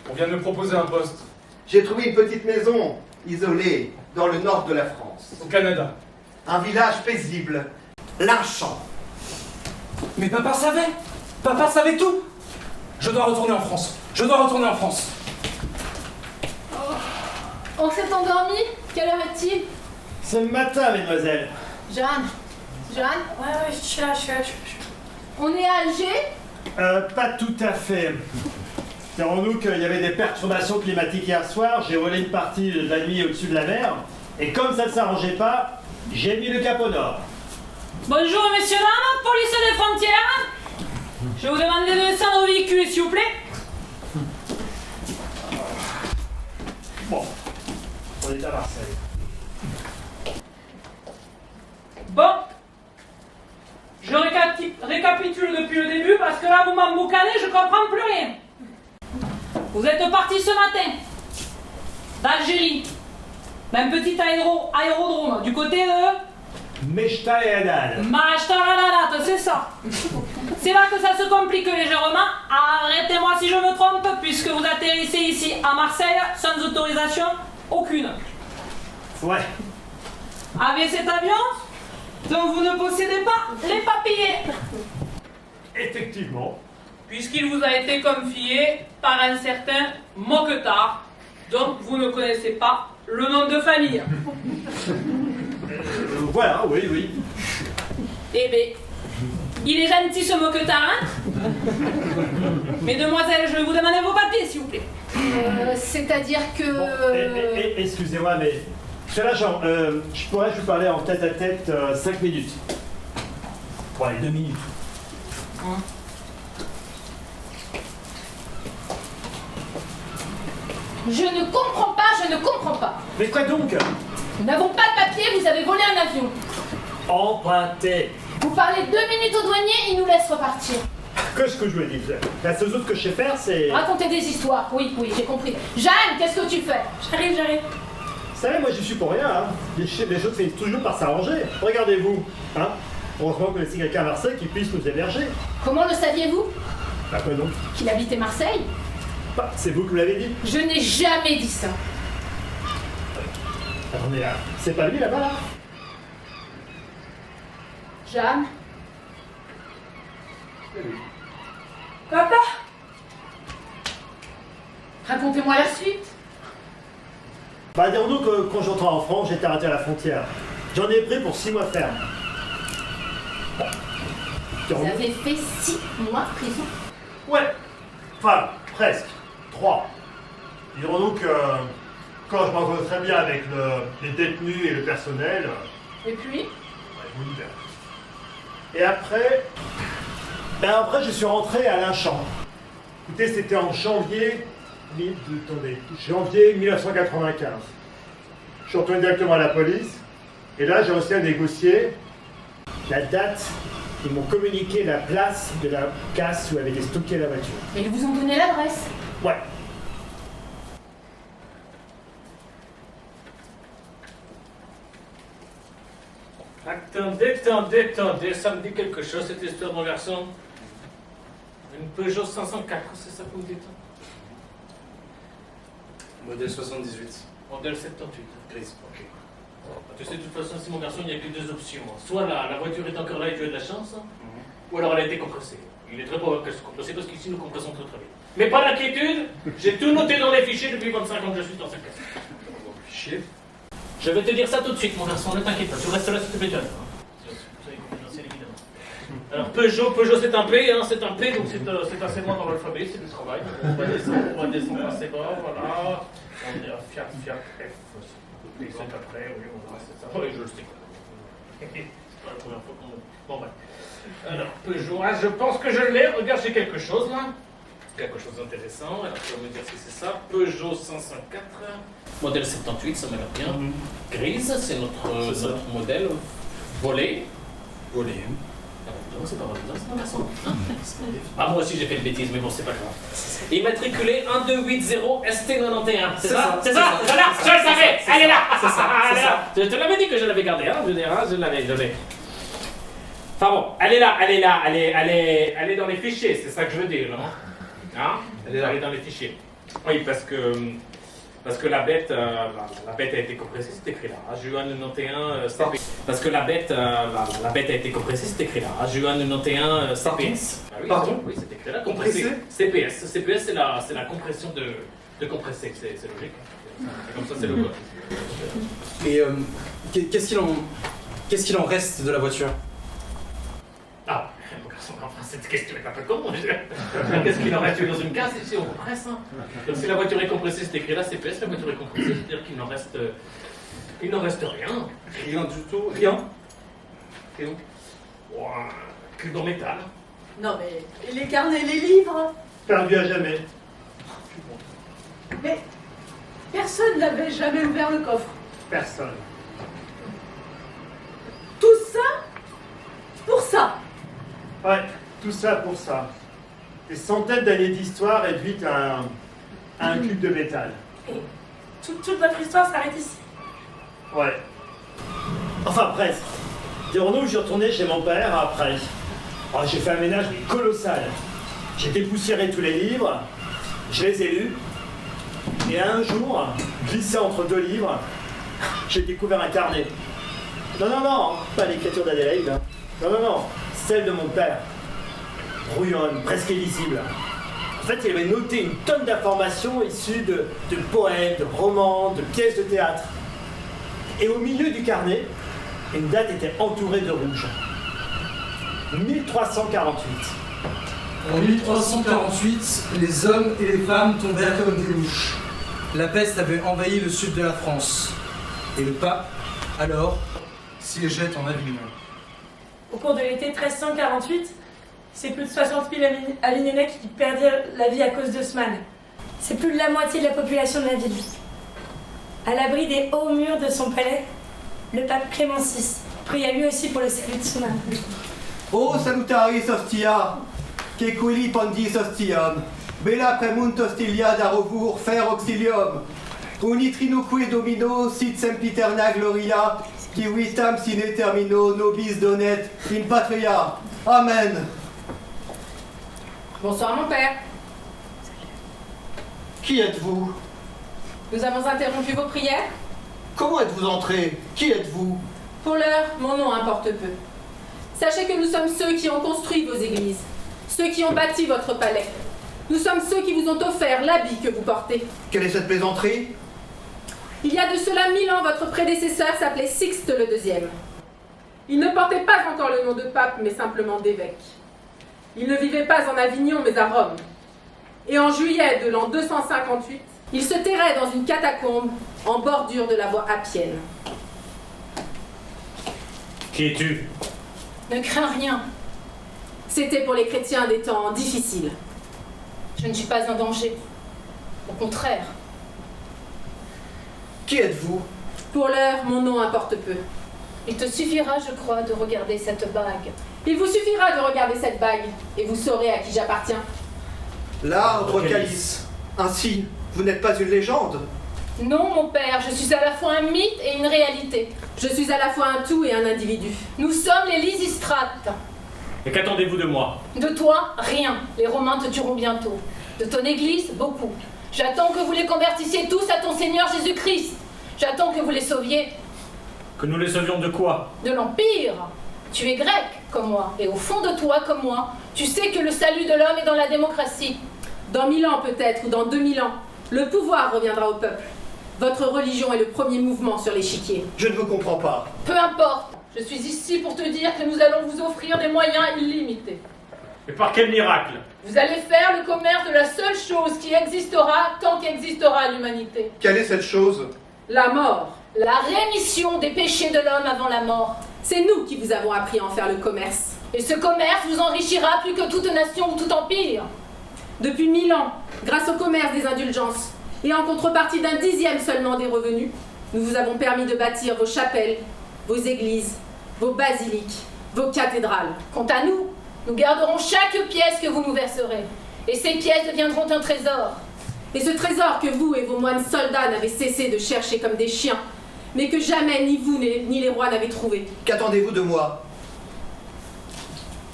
On vient de me proposer un poste. J'ai trouvé une petite maison, isolée, dans le nord de la France. Au Canada. Un village paisible, Linchamp. Mais papa savait! Papa savait tout! Je dois retourner en France. Je dois retourner en France. On s'est endormi? Quelle heure est-il? C'est le matin, mesdemoiselles. Jeanne? Jeanne? Ouais, je suis là. On est à Alger? Pas tout à fait. Dirons-nous qu'il y avait des perturbations climatiques hier soir, j'ai volé une partie de la nuit au-dessus de la mer, et comme ça ne s'arrangeait pas, j'ai mis le cap au nord. Bonjour, messieurs, dames, police des frontières. Je vais vous demander de descendre au véhicule, s'il vous plaît. Bon, on est à Marseille. Bon. Je récapitule depuis le début, parce que là, vous m'emboucanez, je comprends plus rien. Vous êtes partis ce matin d'Algérie, d'un petit aérodrome du côté de Mechta et Haddad. Machta, c'est ça. C'est là que ça se complique légèrement. Arrêtez-moi si je me trompe, puisque vous atterrissez ici à Marseille sans autorisation aucune. Ouais. Avec cet avion dont vous ne possédez pas les papiers. Effectivement. Puisqu'il vous a été confié par un certain Moquetard, dont vous ne connaissez pas le nom de famille. Voilà, oui. Eh bien, il est gentil ce Moquetard, hein? Mesdemoiselles, je vais vous demander vos papiers, s'il vous plaît. C'est-à-dire que... Bon, excusez-moi, mais... Monsieur l'agent, je pourrais vous parler en tête-à-tête 5 minutes. Bon, allez, 2 minutes. Je ne comprends pas. Mais quoi donc? Nous n'avons pas de papier, vous avez volé un avion. Emprunté. Vous parlez 2 minutes au douanier, il nous laisse repartir. Qu'est-ce que je vous ai dit? La seule chose que je sais faire, c'est... Racontez des histoires, oui, j'ai compris. Jeanne, qu'est-ce que tu fais? J'arrive. Vous savez, moi j'y suis pour rien, hein. Les choses finissent toujours par s'arranger. Regardez-vous, hein. Heureusement que c'est quelqu'un à Marseille qui puisse nous héberger. Comment le saviez-vous? Bah quoi donc? Qu'il habitait Marseille? Bah, c'est vous qui me l'avez dit. Je n'ai jamais dit ça. Attendez là, c'est pas lui là-bas là? Jeanne? Papa? Racontez-moi la suite. Bah, dirons-nous que quand j'entrais en France, j'étais arrêté à la frontière. J'en ai pris pour 6 mois ferme. Vous avez fait 6 mois de prison? Ouais, enfin, presque. 3. Dirons-nous que quand je m'entendais très bien avec les détenus et le personnel... Et puis? Vous le verrez. Et après... Ben après, je suis rentré à Linchamp. Écoutez, c'était en janvier... janvier 1995. Je suis retourné directement à la police. Et là, j'ai réussi à négocier la date. Ils m'ont communiqué la place de la casse où avait été stockée la voiture. Et ils vous ont donné l'adresse? Ouais. Attendez, ça me dit quelque chose cette histoire, mon garçon. Une Peugeot 504, c'est ça que vous dites? Modèle 78. Modèle 78. Grise, ok. Tu sais, de toute façon, si mon garçon, il n'y a que 2 options. Soit la voiture est encore là et tu as de la chance, ou alors elle a été compressée. Il est très probable qu'elle soit compressée parce qu'ici nous compressons très vite. Mais pas d'inquiétude, j'ai tout noté dans les fichiers depuis 25 ans que je suis dans cette caisse. Fichier? Je vais te dire ça tout de suite, mon garçon, ne t'inquiète pas, tu restes là s'il te plaît, John. C'est confidentiel, évidemment. Alors Peugeot c'est un P, hein, c'est un P, donc c'est assez loin dans l'alphabet, c'est du travail. On va descendre assez bas, voilà. On est à Fiat F. C'est après, oui, on va, c'est ça. Oui, je le sais. C'est pas la première fois qu'on... Bon, bref. Alors, Peugeot, je pense que je l'ai. Regarde, j'ai quelque chose, là. Quelque chose d'intéressant. Alors, tu vas me dire si c'est ça. Peugeot 504. Modèle 78, ça m'a l'air bien. Grise, c'est notre modèle. Volé. Volé. Non, c'est pas vrai, c'est pas garçon. Ah, moi aussi j'ai fait une bêtise, mais bon, c'est pas grave. Immatriculé 1280 ST91. C'est ça? C'est ça? Je le savais! Elle est là! C'est ça. Je te l'avais dit que je l'avais gardée, hein, je veux dire, je l'avais. Enfin bon, elle est dans les fichiers, c'est ça que je veux dire, non? Hein? Elle est dans les fichiers. Oui, parce que la bête a été compressée, c'est écrit là. Juin 91 CPS. Parce que la bête a été compressée, c'est écrit là. Juin 91 CPS. Ah oui, Pardon? Oui, c'est écrit là. Compressé. CPS. CPS, c'est la compression de compresser. C'est logique. C'est comme ça, c'est le code. Et qu'est-ce qu'il en reste de la voiture? Ah, mon garçon, enfin, cette question est un peu con. Qu'est-ce qu'il en reste dans une case ici, on compresse, hein. Donc si la voiture est compressée, c'est écrit là, CPS, la voiture est compressée, c'est-à-dire qu'il n'en reste rien. Rien du tout? Rien? Que dans métal. Non mais, et les carnets, les livres? Perdu à jamais. Mais personne n'avait jamais ouvert le coffre. Personne. Tout ça pour ça. Ouais, tout ça pour ça. Des centaines d'années d'histoire réduites à un cube de métal. Et toute votre histoire s'arrête ici. Ouais. Enfin, presque. Dirons-nous, je suis retourné chez mon père après. Oh, j'ai fait un ménage mais colossal. J'ai dépoussiéré tous les livres, je les ai lus, et un jour, glissé entre 2 livres, j'ai découvert un carnet. Non, pas l'écriture d'Adélaïde. Hein. Non, celle de mon père. Brouillonne, presque illisible. En fait, il avait noté une tonne d'informations issues de poèmes, de romans, de pièces de théâtre. Et au milieu du carnet, une date était entourée de rouge. 1348. En 1348, les hommes et les femmes tombèrent comme des mouches. La peste avait envahi le sud de la France. Et le pape, alors, siégeait en Avignon. Au cours de l'été 1348, c'est plus de 60 000 Avignonnais qui perdirent la vie à cause d'Haussmann. C'est plus de la moitié de la population de la ville. À l'abri des hauts murs de son palais, le pape Clément VI pria lui aussi pour le salut de son âme. O salutaris hostia, que quili pandis hostium, bella premunt hostilia da rovur fer auxilium, unitrinuque domino sit sempiterna gloria, qui vitam sine termino nobis donet in patria. Amen. Bonsoir mon père. Qui êtes-vous? Nous avons interrompu vos prières. Comment êtes-vous entré? Qui êtes-vous? Pour l'heure, mon nom importe peu. Sachez que nous sommes ceux qui ont construit vos églises, ceux qui ont bâti votre palais. Nous sommes ceux qui vous ont offert l'habit que vous portez. Quelle est cette plaisanterie? Il y a de cela 1000 ans, votre prédécesseur s'appelait Sixte le II. Il ne portait pas encore le nom de pape, mais simplement d'évêque. Il ne vivait pas en Avignon, mais à Rome. Et en juillet de l'an 258, il se terrait dans une catacombe en bordure de la voie appienne. Qui es-tu? Ne crains rien. C'était pour les chrétiens des temps difficiles. Je ne suis pas un danger. Au contraire. Qui êtes-vous? Pour l'heure, mon nom importe peu. Il te suffira, je crois, de regarder cette bague. Il vous suffira de regarder cette bague, et vous saurez à qui j'appartiens. L'arbre calice. Ainsi, vous n'êtes pas une légende? Non, mon père, je suis à la fois un mythe et une réalité. Je suis à la fois un tout et un individu. Nous sommes les Lysistrates. Et qu'attendez-vous de moi? De toi, rien. Les Romains te tueront bientôt. De ton église, beaucoup. J'attends que vous les convertissiez tous à ton Seigneur Jésus-Christ. J'attends que vous les sauviez. Que nous les sauvions de quoi? De l'Empire. Tu es grec, comme moi. Et au fond de toi, comme moi, tu sais que le salut de l'homme est dans la démocratie. Dans 1000 ans peut-être, ou dans 2000 ans, le pouvoir reviendra au peuple. Votre religion est le premier mouvement sur l'échiquier. Je ne vous comprends pas. Peu importe. Je suis ici pour te dire que nous allons vous offrir des moyens illimités. Et par quel miracle? Vous allez faire le commerce de la seule chose qui existera tant qu'existera l'humanité. Quelle est cette chose? La mort. La rémission des péchés de l'homme avant la mort. C'est nous qui vous avons appris à en faire le commerce. Et ce commerce vous enrichira plus que toute nation ou tout empire. Depuis 1000 ans, grâce au commerce des indulgences, et en contrepartie d'un 10e seulement des revenus, nous vous avons permis de bâtir vos chapelles, vos églises, vos basiliques, vos cathédrales. Quant à nous, nous garderons chaque pièce que vous nous verserez. Et ces pièces deviendront un trésor. Et ce trésor que vous et vos moines soldats n'avez cessé de chercher comme des chiens, mais que jamais ni vous ni les rois n'avez trouvé. Qu'attendez-vous de moi?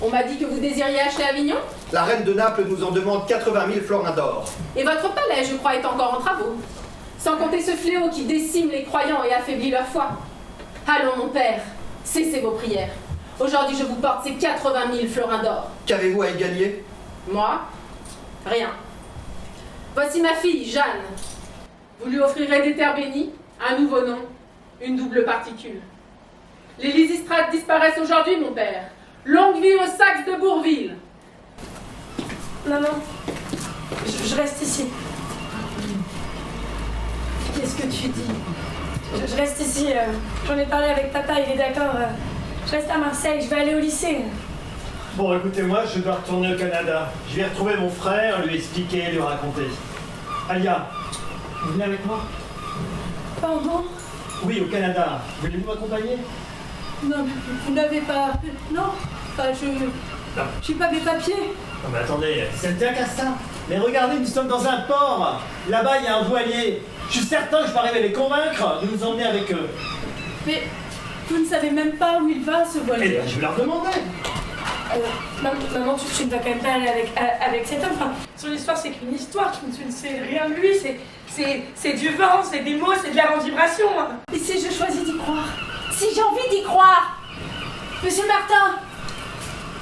On m'a dit que vous désiriez acheter Avignon? La reine de Naples nous en demande 80 000 florins d'or. Et votre palais, je crois, est encore en travaux. Sans compter ce fléau qui décime les croyants et affaiblit leur foi. Allons, mon père, cessez vos prières. Aujourd'hui, je vous porte ces 80 000 florins d'or. Qu'avez-vous à y gagner? Moi? Rien. Voici ma fille, Jeanne. Vous lui offrirez des terres bénies, un nouveau nom, une double particule. Les Lysistrates disparaissent aujourd'hui, mon père. Longue vie aux Saxes de Bourville. Maman, je reste ici. Qu'est-ce que tu dis? Je reste ici. J'en ai parlé avec papa, il est d'accord. Je reste à Marseille, je vais aller au lycée. Bon, écoutez-moi, je dois retourner au Canada. Je vais retrouver mon frère, lui expliquer, lui raconter. Alia, vous venez avec moi? Pardon? Oui, au Canada. Voulez-vous m'accompagner? Non, vous n'avez pas... Non, enfin, j'ai pas mes papiers. Non mais attendez, ça ne tient qu'à ça. Mais regardez, nous sommes dans un port. Là-bas, il y a un voilier. Je suis certain que je peux arriver à les convaincre de nous emmener avec eux. Mais vous ne savez même pas où il va, ce Eh voilier. bien, je vais leur demander. Maman, tu ne vas quand même pas aller avec cet homme. Enfin, son histoire, c'est qu'une histoire. Tu ne sais rien de lui. C'est du vent, c'est des mots, c'est de la vibration. Et si je choisis d'y croire? Si j'ai envie d'y croire? Monsieur Martin,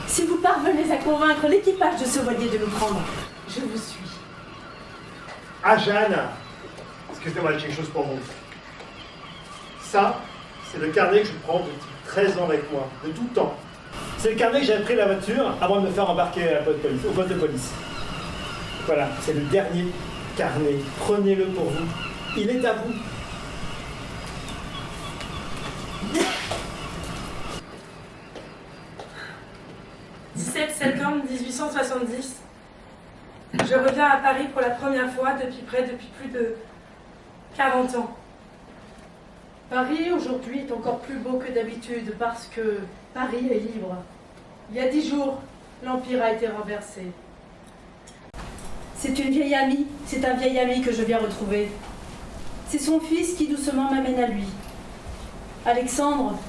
si vous parvenez à convaincre l'équipage de ce voilier de nous prendre, je vous suis. Ah, Jeanne, excusez-moi, j'ai quelque chose pour vous. Ça, c'est le carnet que je prends depuis 13 ans avec moi, de tout temps. C'est le carnet que j'ai pris la voiture avant de me faire embarquer au poste de police. Voilà, c'est le dernier carnet. Prenez-le pour vous. Il est à vous. « 17 septembre 1870. Je reviens à Paris pour la première fois depuis plus de 40 ans. Paris aujourd'hui est encore plus beau que d'habitude parce que Paris est libre. Il y a 10 jours, l'Empire a été renversé. C'est une vieille amie, c'est un vieil ami que je viens retrouver. C'est son fils qui doucement m'amène à lui. Alexandre,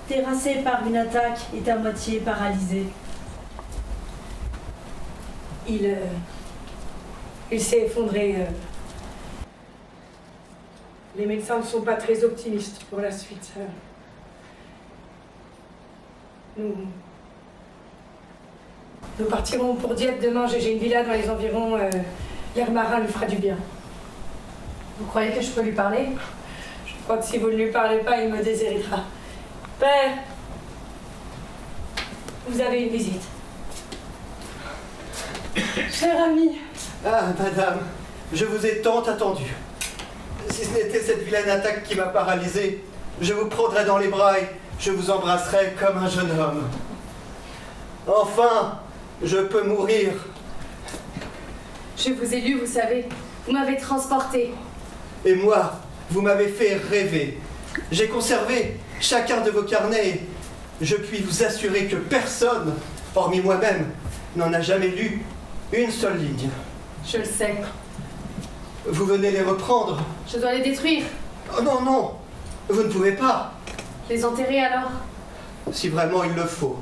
terrassé par une attaque, est à moitié paralysé. Il s'est effondré. Les médecins ne sont pas très optimistes pour la suite. Nous partirons pour Dieppe demain. J'ai une villa dans les environs. L'air marin lui fera du bien. Vous croyez que je peux lui parler? crois que si vous ne lui parlez pas, il me déshéritera. Père, vous avez une visite. Cher ami. Ah, madame, je vous ai tant attendu. Si ce n'était cette vilaine attaque qui m'a paralysé, je vous prendrais dans les bras et je vous embrasserais comme un jeune homme. Enfin, je peux mourir. Je vous ai lu, vous savez. Vous m'avez transporté. Et moi, vous m'avez fait rêver. J'ai conservé chacun de vos carnets et je puis vous assurer que personne, hormis moi-même, n'en a jamais lu une seule ligne. Je le sais. Vous venez les reprendre? Je dois les détruire. Oh non, non, vous ne pouvez pas. Les enterrer alors? Si vraiment il le faut.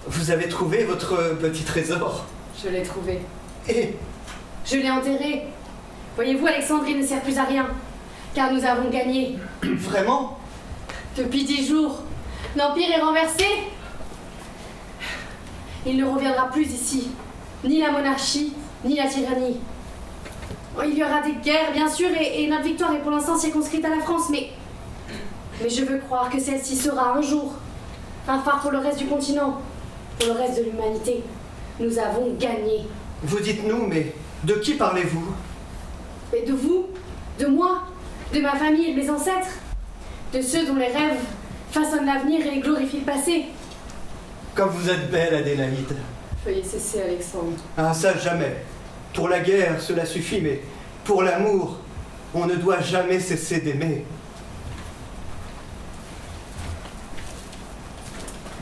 Vous avez trouvé votre petit trésor? Je l'ai trouvé. Et je l'ai enterré. Voyez-vous, Alexandrie ne sert plus à rien, car nous avons gagné. Vraiment? Depuis 10 jours, l'Empire est renversé. Il ne reviendra plus ici, ni la monarchie, ni la tyrannie. Il y aura des guerres, bien sûr, et notre victoire est pour l'instant circonscrite à la France, mais je veux croire que celle-ci sera un jour un phare pour le reste du continent, pour le reste de l'humanité. Nous avons gagné. Vous dites nous, mais de qui parlez-vous? Et de vous, de moi, de ma famille et de mes ancêtres, de ceux dont les rêves façonnent l'avenir et glorifient le passé. Comme vous êtes belle, Adélaïde. Veuillez cesser, Alexandre. Ah, ça jamais. Pour la guerre, cela suffit, mais pour l'amour, on ne doit jamais cesser d'aimer.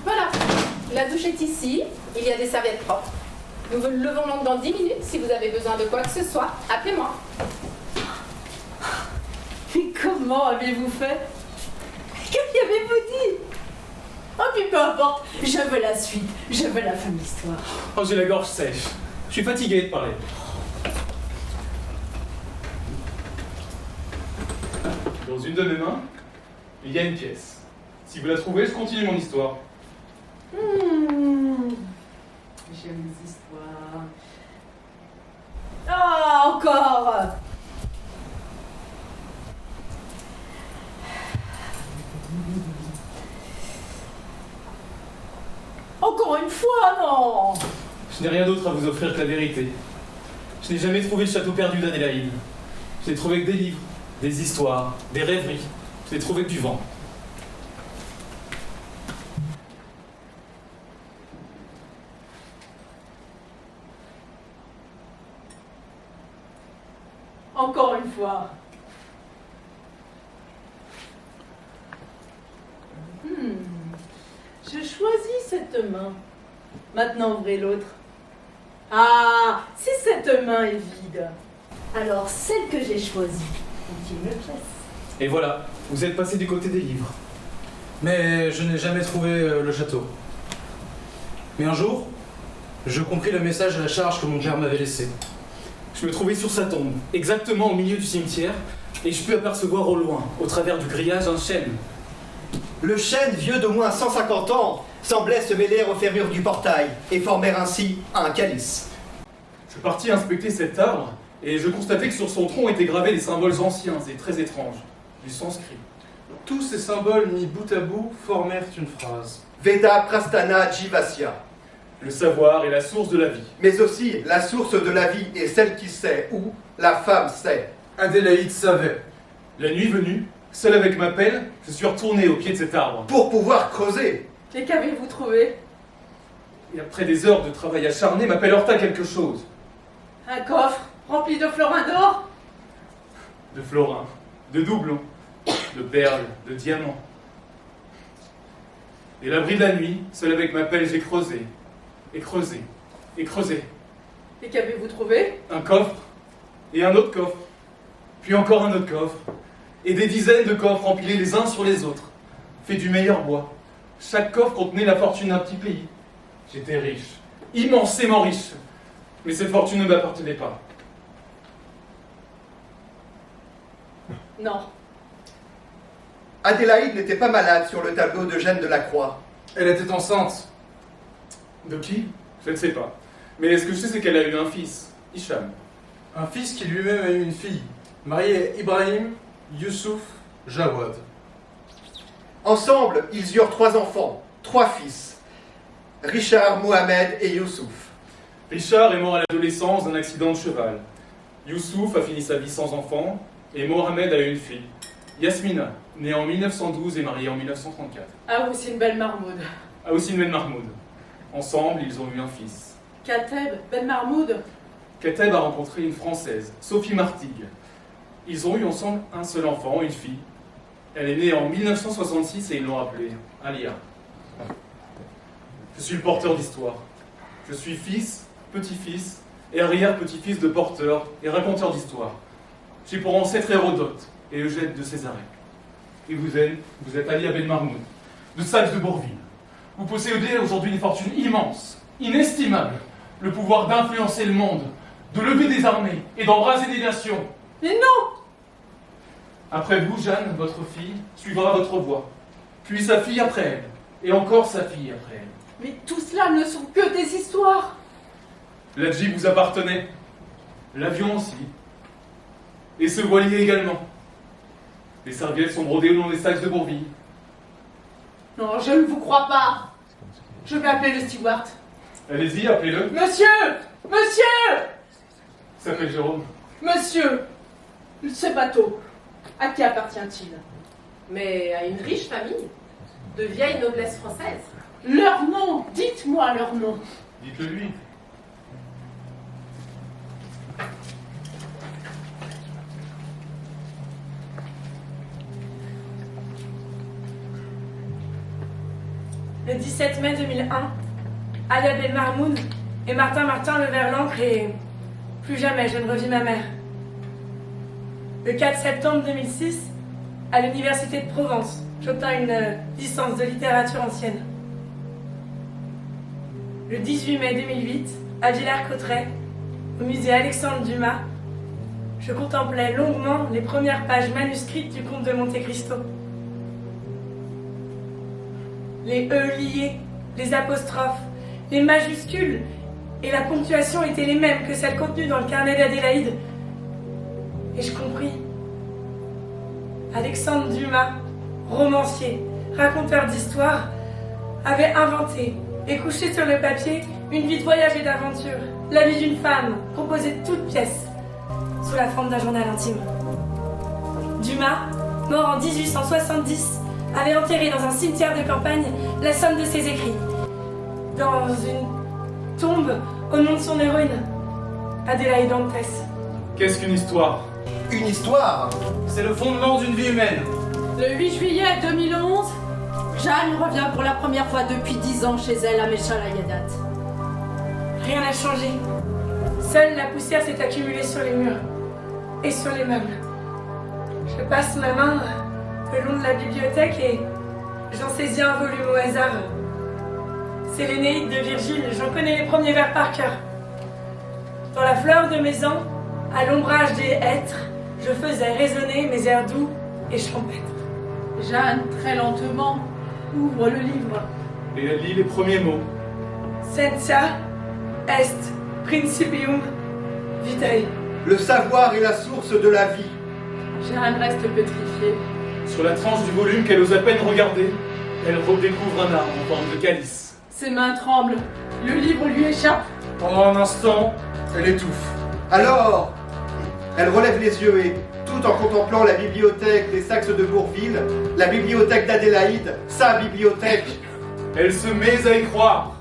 Voilà, la douche est ici, il y a des serviettes propres. Nous vous levons dans 10 minutes. Si vous avez besoin de quoi que ce soit, appelez-moi. Mais comment avez-vous fait? Que lui avez-vous dit? Oh, puis peu importe, je veux la suite, je veux la fin de l'histoire. Oh, j'ai la gorge sèche. Je suis fatigué de parler. Dans une de mes mains, il y a une pièce. Si vous la trouvez, je continue mon histoire. J'aime les histoires. Ah, encore! Encore une fois, non! Je n'ai rien d'autre à vous offrir que la vérité. Je n'ai jamais trouvé le château perdu d'Adélaïde. Je n'ai trouvé que des livres, des histoires, des rêveries. Je n'ai trouvé que du vent. Encore une fois. Je choisis cette main. Maintenant, ouvrez l'autre. Ah, si cette main est vide, alors celle que j'ai choisie est une pièce. Et voilà, vous êtes passé du côté des livres. Mais je n'ai jamais trouvé le château. Mais un jour, je compris le message à la charge que mon père m'avait laissé. Je me trouvais sur sa tombe, exactement au milieu du cimetière, et je pus apercevoir au loin, au travers du grillage, un chêne. Le chêne, vieux d'au moins 150 ans, semblait se mêler aux ferrures du portail et former ainsi un calice. Je suis parti inspecter cet arbre et je constatais que sur son tronc étaient gravés des symboles anciens et très étranges, du sanskrit. Tous ces symboles mis bout à bout formèrent une phrase. Veda Prasthana Jivasya. Le savoir est la source de la vie. Mais aussi, la source de la vie est celle qui sait, ou la femme sait. Adélaïde savait. La nuit venue, seul avec ma pelle, je suis retourné au pied de cet arbre. Pour pouvoir creuser. Et qu'avez-vous trouvé? Et après des heures de travail acharné, ma pelle heurta quelque chose. Un coffre rempli de florins d'or? De florins, de doublons, de perles, de diamants. Et l'abri de la nuit, seul avec ma pelle, j'ai creusé. Et creusé. Et creusé. Et qu'avez-vous trouvé? Un coffre. Et un autre coffre. Puis encore un autre coffre. Et des dizaines de coffres empilés les uns sur les autres. Faits du meilleur bois. Chaque coffre contenait la fortune d'un petit pays. J'étais riche. Immensément riche. Mais cette fortune ne m'appartenait pas. Non. Adélaïde n'était pas malade sur le tableau d'Eugène Delacroix. Elle était enceinte. De qui? Je ne sais pas. Mais ce que je sais, c'est qu'elle a eu un fils, Hicham. Un fils qui lui-même a eu une fille, mariée à Ibrahim Youssouf Jawad. Ensemble, ils eurent 3 enfants, 3 fils, Richard, Mohamed et Youssouf. Richard est mort à l'adolescence d'un accident de cheval. Youssouf a fini sa vie sans enfant, et Mohamed a eu une fille, Yasmina, née en 1912 et mariée en 1934. Ah, aussi une belle marmoude. Aoussine Ben Mahmoud. Ensemble, ils ont eu un fils. Kateb Ben Mahmoud. Kateb a rencontré une Française, Sophie Martigues. Ils ont eu ensemble un seul enfant, une fille. Elle est née en 1966 et ils l'ont appelée Alia. Je suis le porteur d'histoire. Je suis fils, petit-fils et arrière-petit-fils de porteur et raconteur d'histoire. J'ai pour ancêtre Hérodote et Eugène de Césarée. Et vous êtes Alia Ben Mahmoud, de Saxe de Bourville. Vous possédez aujourd'hui une fortune immense, inestimable, le pouvoir d'influencer le monde, de lever des armées et d'embraser des nations. Mais non! Après vous, Jeanne, votre fille, suivra votre voie. Puis sa fille après elle, et encore sa fille après elle. Mais tout cela ne sont que des histoires. La Jeep vous appartenait, l'avion aussi, et ce voilier également. Les serviettes sont brodées au long des Saxes de Bourville. Non, je ne vous crois pas. Je vais appeler le steward. Allez-y, appelez-le. Monsieur! Monsieur! Il s'appelle Jérôme. Monsieur! Ce bateau, à qui appartient-il? Mais à une riche famille, de vieille noblesse française. Leur nom! Dites-moi leur nom! Dites-le lui. Le 17 mai 2001, Alia Ben Mahmoud et Martin levèrent l'ancre et plus jamais je ne revis ma mère. Le 4 septembre 2006, à l'Université de Provence, j'obtins une licence de littérature ancienne. Le 18 mai 2008, à Villers-Cotterêts, au musée Alexandre Dumas, je contemplais longuement les premières pages manuscrites du Comte de Monte Cristo. Les E liés, les apostrophes, les majuscules et la ponctuation étaient les mêmes que celles contenues dans le carnet d'Adélaïde. Et je compris. Alexandre Dumas, romancier, raconteur d'histoire, avait inventé et couché sur le papier une vie de voyage et d'aventure, la vie d'une femme composée de toutes pièces, sous la forme d'un journal intime. Dumas, mort en 1870, avait enterré dans un cimetière de campagne la somme de ses écrits, dans une tombe au nom de son héroïne, Adélaïde Dantes. Qu'est-ce qu'une histoire? Une histoire? C'est le fondement d'une vie humaine. Le 8 juillet 2011, Jeanne revient pour la première fois depuis 10 ans chez elle à Meshalayadat. Rien n'a changé. Seule la poussière s'est accumulée sur les murs et sur les meubles. Je passe ma main le long de la bibliothèque et j'en saisis un volume au hasard. C'est l'Énéide de Virgile, j'en connais les premiers vers par cœur. Dans la fleur de mes ans, à l'ombrage des hêtres, je faisais résonner mes airs doux et champêtres. Jeanne, très lentement, ouvre le livre. Et elle lit les premiers mots. Sentia est principium vitae. Le savoir est la source de la vie. Jeanne reste pétrifiée. Sur la tranche du volume qu'elle ose à peine regarder, elle redécouvre un arbre en forme de calice. Ses mains tremblent. Le livre lui échappe. Pendant un instant, elle étouffe. Alors, elle relève les yeux et, tout en contemplant la bibliothèque des Saxes de Bourville, la bibliothèque d'Adélaïde, sa bibliothèque, elle se met à y croire.